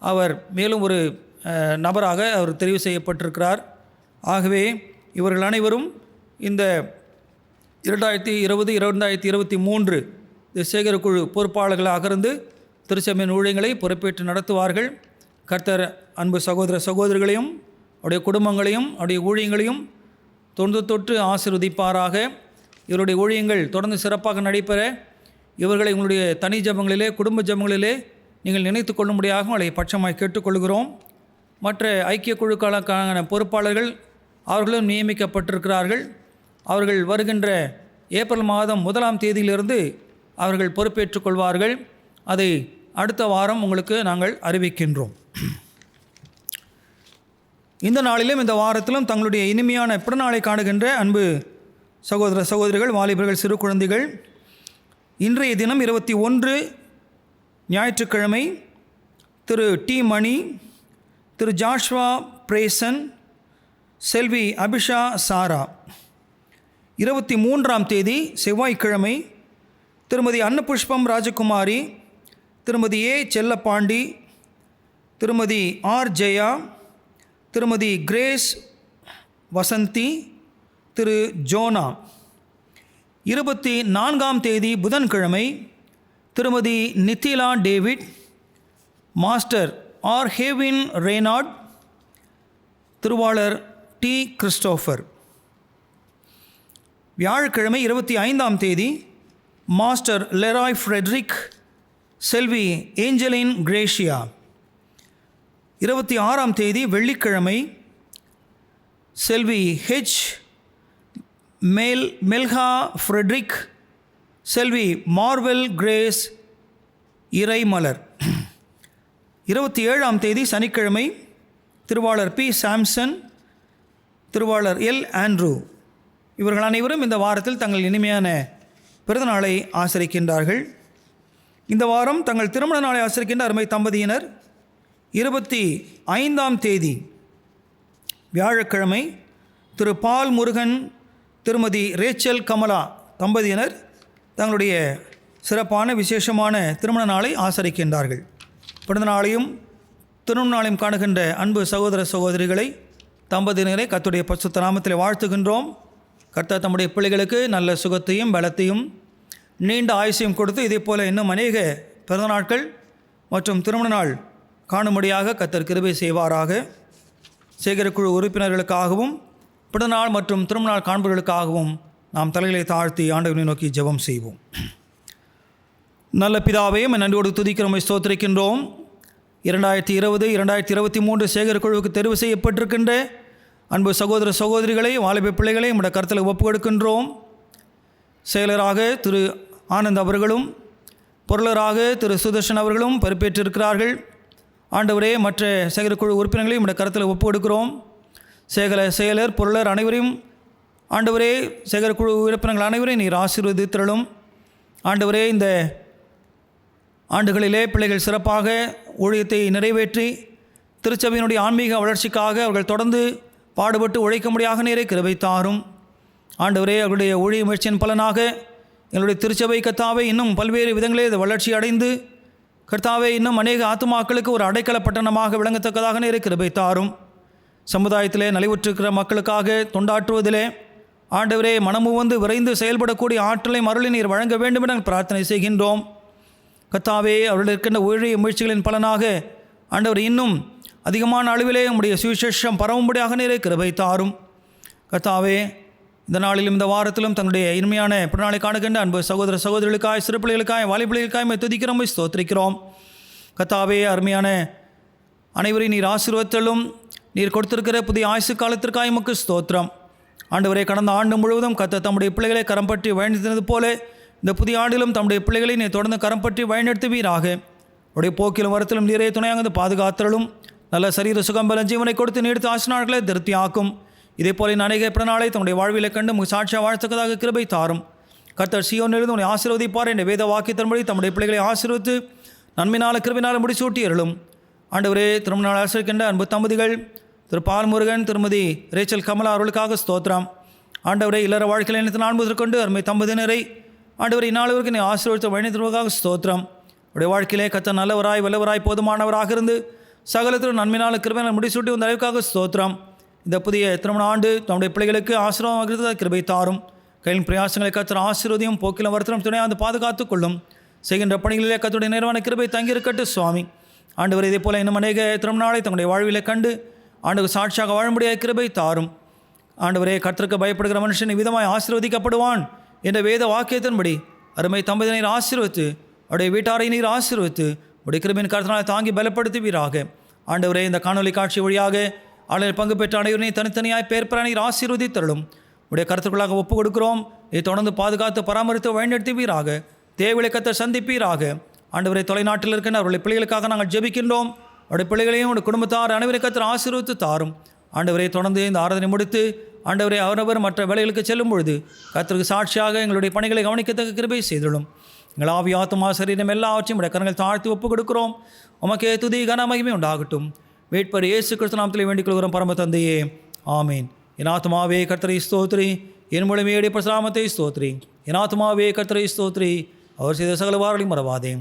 அவர் மேலும் ஒரு நபராக அவர் தெரிவு செய்யப்பட்டிருக்கிறார். ஆகவே இவர்கள் அனைவரும் இந்த 2020-2023 இந்த சேகர குழு பொறுப்பாளர்களாக இருந்து திருச்சபையின் ஊழியங்களை பொறுப்பேற்று நடத்துவார்கள். கர்த்தர் அன்பு சகோதர சகோதரிகளையும் அவருடைய குடும்பங்களையும் அவருடைய ஊழியங்களையும் தொன்று ஆசீர்வதிப்பாராக. இவருடைய ஊழியங்கள் தொடர்ந்து சிறப்பாக நடைபெற இவர்களை உங்களுடைய தனி ஜபங்களிலே குடும்ப ஜபங்களிலே நீங்கள் நினைத்து கொள்ளும்படியாக அவளை பட்சமாய் கேட்டுக்கொள்கிறோம். மற்ற ஐக்கிய குழுக்களுக்கான பொறுப்பாளர்கள் அவர்களும் நியமிக்கப்பட்டிருக்கிறார்கள். அவர்கள் வருகின்ற ஏப்ரல் மாதம் 1ஆம் தேதியிலிருந்து அவர்கள் பொறுப்பேற்றுக் கொள்வார்கள். அதை அடுத்த வாரம் உங்களுக்கு நாங்கள் அறிவிக்கின்றோம். இந்த நாளிலும் இந்த வாரத்திலும் தங்களுடைய இனிமையான பிறநாளை காணுகின்ற அன்பு சகோதர சகோதரிகள், வாலிபர்கள், சிறு குழந்தைகள், இன்றைய தினம் 21 ஞாயிற்றுக்கிழமை திரு டி மணி, திரு ஜாஷ்வா பிரேசன், செல்வி அபிஷா சாரா. 23ஆம் தேதி செவ்வாய்க்கிழமை திருமதி அன்னபுஷ்பம் ராஜகுமாரி, திருமதி ஏ செல்லப்பாண்டி, திருமதி ஆர் ஜெயா, திருமதி கிரேஸ் வசந்தி, திரு ஜோனா. 24ஆம் தேதி புதன்கிழமை திருமதி நித்திலா டேவிட், மாஸ்டர் ஆர் ஹேவின் ரேனாட், திருவாளர் டி கிறிஸ்டோஃபர். வியாழக்கிழமை 25ஆம் தேதி மாஸ்டர் லெராய் ஃப்ரெட்ரிக், செல்வி ஏஞ்சலின் கிரேஷியா. 26ஆம் தேதி வெள்ளிக்கிழமை செல்வி ஹெச் மெல்ஹா ஃப்ரெட்ரிக், செல்வி மார்வெல் கிரேஸ் இறைமலர். 27ஆம் தேதி சனிக்கிழமை திருவாளர் பி சாம்சன், திருவாளர் எல் ஆண்ட்ரூ. இவர்கள் அனைவரும் இந்த வாரத்தில் தங்கள் இனிமையான பிறந்தநாளை ஆசரிக்கின்றார்கள். இந்த வாரம் தங்கள் திருமண நாளை ஆசரிக்கின்ற அருமை தம்பதியினர் 25ஆம் தேதி வியாழக்கிழமை திரு பால் முருகன், திருமதி ரேச்சல் கமலா தம்பதியினர் தங்களுடைய சிறப்பான விசேஷமான திருமண நாளை ஆசரிக்கின்றார்கள். பிறந்த நாளையும் திருமண நாளையும் காணுகின்ற அன்பு சகோதர சகோதரிகளை, தம்பதியினரை கர்த்தருடைய பரிசுத்த நாமத்தில் வாழ்த்துகின்றோம். கர்த்தர் தம்முடைய பிள்ளைகளுக்கு நல்ல சுகத்தையும் பலத்தையும் நீண்ட ஆயுசையும் கொடுத்து இதே போல் இன்னும் அநேக பிறந்த நாட்கள் மற்றும் திருமண நாள் காணும்படியாக கர்த்தர் கிருபை செய்வாராக. சேகரக்குழு உறுப்பினர்களுக்காகவும் பிறந்தநாள் மற்றும் திருமணநாள் காண்பவர்களுக்காகவும் நாம் தலைகளை தாழ்த்தி ஆண்டவரை நோக்கி ஜெபம் செய்வோம். நல்ல பிதாவே, நன்றியோடு துதிக்கிறோம், ஸ்தோத்திரிக்கின்றோம். 2020-2023 சேகரக்குழுவுக்கு தெரிவு செய்யப்பட்டிருக்கின்ற அன்பு சகோதர சகோதரிகளை, வாலிப பிள்ளைகளை நம்முடைய கருத்தில் ஒப்புக் கொடுக்கின்றோம். செயலராக திரு ஆனந்த் அவர்களும் பொருளராக திரு சுதர்ஷன் அவர்களும் பொறுப்பேற்றிருக்கிறார்கள். ஆண்டவரே, மற்ற சேகரக்குழு உறுப்பினர்களையும் நம்முடைய கருத்தில் ஒப்புக் கொடுக்கிறோம். செயலர் பொருளர் அனைவரையும் ஆண்டவரே, சேகரக்குழு உறுப்பினர்கள் அனைவரையும் நீர் ஆசீர்வதித்திரளும். ஆண்டவரே, இந்த ஆண்டுகளிலே பிள்ளைகள் சிறப்பாக ஊழியத்தை நிறைவேற்றி திருச்சபையினுடைய ஆன்மீக வளர்ச்சிக்காக அவர்கள் தொடர்ந்து பாடுபட்டு உழைக்க முடியாக நீரை கிருபை தாரும். ஆண்டவரே, அவருடைய ஊழிய முயற்சியின் பலனாக எங்களுடைய திருச்சபை கர்த்தாவே இன்னும் பல்வேறு விதங்களே இது வளர்ச்சி அடைந்து கர்த்தாவே இன்னும் அநேக ஆத்துமாக்களுக்கு ஒரு அடைக்கல பட்டணமாக விளங்கத்தக்கதாக நீரை கிருபை தாரும். சமுதாயத்திலே நலிவுற்றிருக்கிற மக்களுக்காக தொண்டாற்றுவதிலே ஆண்டவரே மனமு வந்து விரைந்து செயல்படக்கூடிய ஆற்றலை மருளை நீர் வழங்க வேண்டும் என பிரார்த்தனை செய்கின்றோம். கர்த்தாவே, அவர்கள் இருக்கின்ற ஊழிய முயற்சிகளின் பலனாக ஆண்டவர் இன்னும் அதிகமான அளவிலே உம்முடைய சுவிசேஷம் பரவும்படியாக நீரை கிருபை தாரும். கர்த்தாவே, இந்த நாளிலும் இந்த வாரத்திலும் தங்களுடைய இனிமையான பிறநாளை காணுகின்ற அன்பு சகோதர சகோதரிகளுக்காய், சிறு பிள்ளைகளுக்காய், வாலிபிள்ளைகளுக்காய் துதிக்கிறோம், ஸ்தோத்திரிக்கிறோம். கர்த்தாவே, அருமையான அனைவரையும் நீர் ஆசீர்வதித்தலும். நீர் கொடுத்திருக்கிற புதிய ஆயுசு காலத்திற்காய் உமக்கு ஸ்தோத்திரம். ஆண்டவரே, கடந்த ஆண்டு முழுவதும் கர்த்தர் தம்முடைய பிள்ளைகளை கரம் பற்றி வழிநடத்தினது போல இந்த புதிய ஆண்டிலும் தம்முடைய பிள்ளைகளை நீர் தொடர்ந்து கரம் பற்றி வழிநடத்துவீராக. உடைய போக்கிலும் வரத்திலும் நீரே துணையாங்க பாதுகாத்தலும். நல்ல சரீர சுகம்பல ஜீவனை கொடுத்து நீடித்த ஆசினார்களை திருப்தி ஆக்கும். இதே போல அநேக பிறநாளை தம்முடைய வாழ்விலை கண்டு உங்கள் சாட்சியாக வாழ்த்தக்கதாக கிருபை தாரும். கர்த்தர் சீயோனிலிருந்து உன்னை ஆசீர்வதிப்பார் என்ற வேத வாக்கியத்தின்படி தம்முடைய பிள்ளைகளை ஆசீர்வதித்து நன்மையினால் கிருபினால் முடிசூட்டி அருளும். ஆண்டவரே, திருமண நாள் ஆசிரிக்கின்ற அன்பு தம்பதிகள் திரு பால்முருகன், திருமதி ரேச்சல் கமலா அவர்களுக்காக ஸ்தோத்திரம். ஆண்டவரே, இல்லற வாழ்க்கையில் நினைத்து நான்கு கொண்டு அருமை தம்பதியினரை ஆண்டவர் இந்நாளுக்கு நீ ஆசீர்வதித்து வழிநடத்துவதற்காக ஸ்தோத்திரம். உடைய வாழ்க்கையிலே கர்த்தர் நல்லவராய் வல்லவராய் போதுமானவராக இருந்து சகலத்திலும் நன்மையினால் கிருபையினால் முடிசூட்டி வந்த அளவுக்காக ஸ்தோத்திரம். இந்த புதிய திருமண ஆண்டு நம்முடைய பிள்ளைகளுக்கு ஆசீர்வாதமாக இருந்த கிருபை தாரும். கையின் பிரயாசங்களை கர்த்தர் ஆசீர்வதியும், போக்கிலும் வருத்தம் துணையாந்து பாதுகாத்து கொள்ளும். செய்கின்ற பணிகளிலே கர்த்தருடைய நேர்வான கிருபை தங்கியிருக்கட்டு சுவாமி. ஆண்டவர் இதே போல இன்னும் அநேக திருமண நாளை தங்களுடைய வாழ்விலே கண்டு ஆண்டவர் சாட்சியாக வாழும்படியாக கிருபை தாரும். ஆண்டவரே, கர்த்தருக்கு பயப்படுகிற மனுஷன் விதமாய் ஆசீர்வதிக்கப்படுவான் என்ற வேத வாக்கியத்தின்படி அருமை தம்பதி நீர் ஆசீர்வதித்து அவருடைய வீட்டாரை நீர் ஆசீர்வதித்து உடைய கிருபையின் கர்த்தனால தாங்கி பலப்படுத்துவீராக. ஆண்டவரே, இந்த காணொலி காட்சி வழியாக ஆளுநர் பங்கு பெற்ற அனைவரையும் தனித்தனியாய் பேர் பெற நீர் ஆசீர்வதித்தருளும். உடைய கருத்துக்களாக ஒப்புக் கொடுக்கிறோம். இதை தொடர்ந்து பாதுகாத்து பராமரித்து வழிநடத்துவீராக. தேவைகளை கர்த்தர் சந்திப்பீராக. ஆண்டவரை, தொலைநாட்டில் இருக்கின்ற அவருடைய பிள்ளைகளுக்காக நாங்கள் ஜெபிக்கின்றோம். அவருடைய பிள்ளைகளையும் அவருடைய குடும்பத்தார் அனைவரை கர்த்தர் ஆசீர்வதித்து தாரும். ஆண்டவரை, தொடர்ந்து இந்த ஆராதனை முடித்து ஆண்டவரை அவரவர் மற்ற வேலைகளுக்கு செல்லும் பொழுது கர்த்தருக்கு சாட்சியாக எங்களுடைய பணிகளை கவனிக்கத்தக்க கிருபை செய்துள்ளோம். எங்கள் ஆவி ஆத்துமா சரீரம் எல்லாவற்றையும் உடைய கரங்கள் தாழ்த்தி ஒப்புக் கொடுக்கிறோம். உமக்கே துதி கன மகிமை உண்டாகட்டும். வேட்பர் இயேசு கிறிஸ்து நாமத்திலே வேண்டிக் கொள்கிறோம் பரம தந்தையே, ஆமீன். என் ஆத்துமாவே கர்த்தரை ஸ்தோத்ரி, என் முழுமையுடைய பிரசாமத்தை ஸ்தோத்ரி. என் ஆத்துமாவே கர்த்தரை ஸ்தோத்ரி, அவர் செய்த சகல வாரங்களையும் மறவாதே.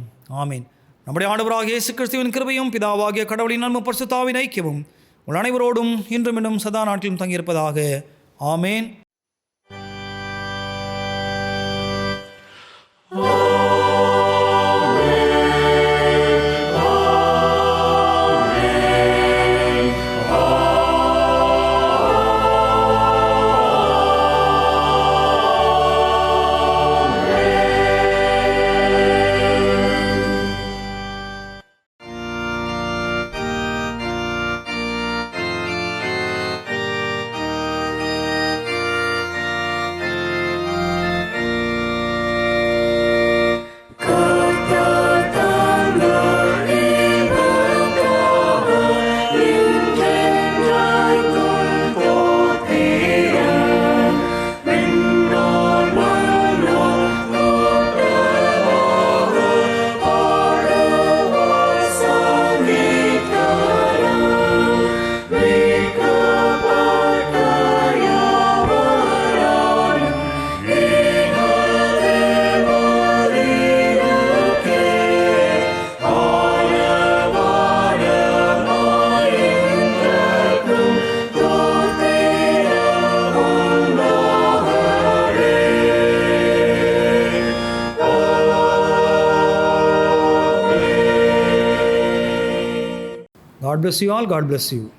ஆமீன். நம்முடைய ஆண்டவராகிய இயேசு கிறிஸ்துவின் கிருபையும் பிதாவாகிய கடவுளின் நன்மை பரிசுத்தாவின் ஐக்கியமும் உங்கள் அனைவரோடும் இன்றும் இன்னும் சதா நாட்டிலும் தங்கியிருப்பதாக. ஆமேன். God bless you all. God bless you.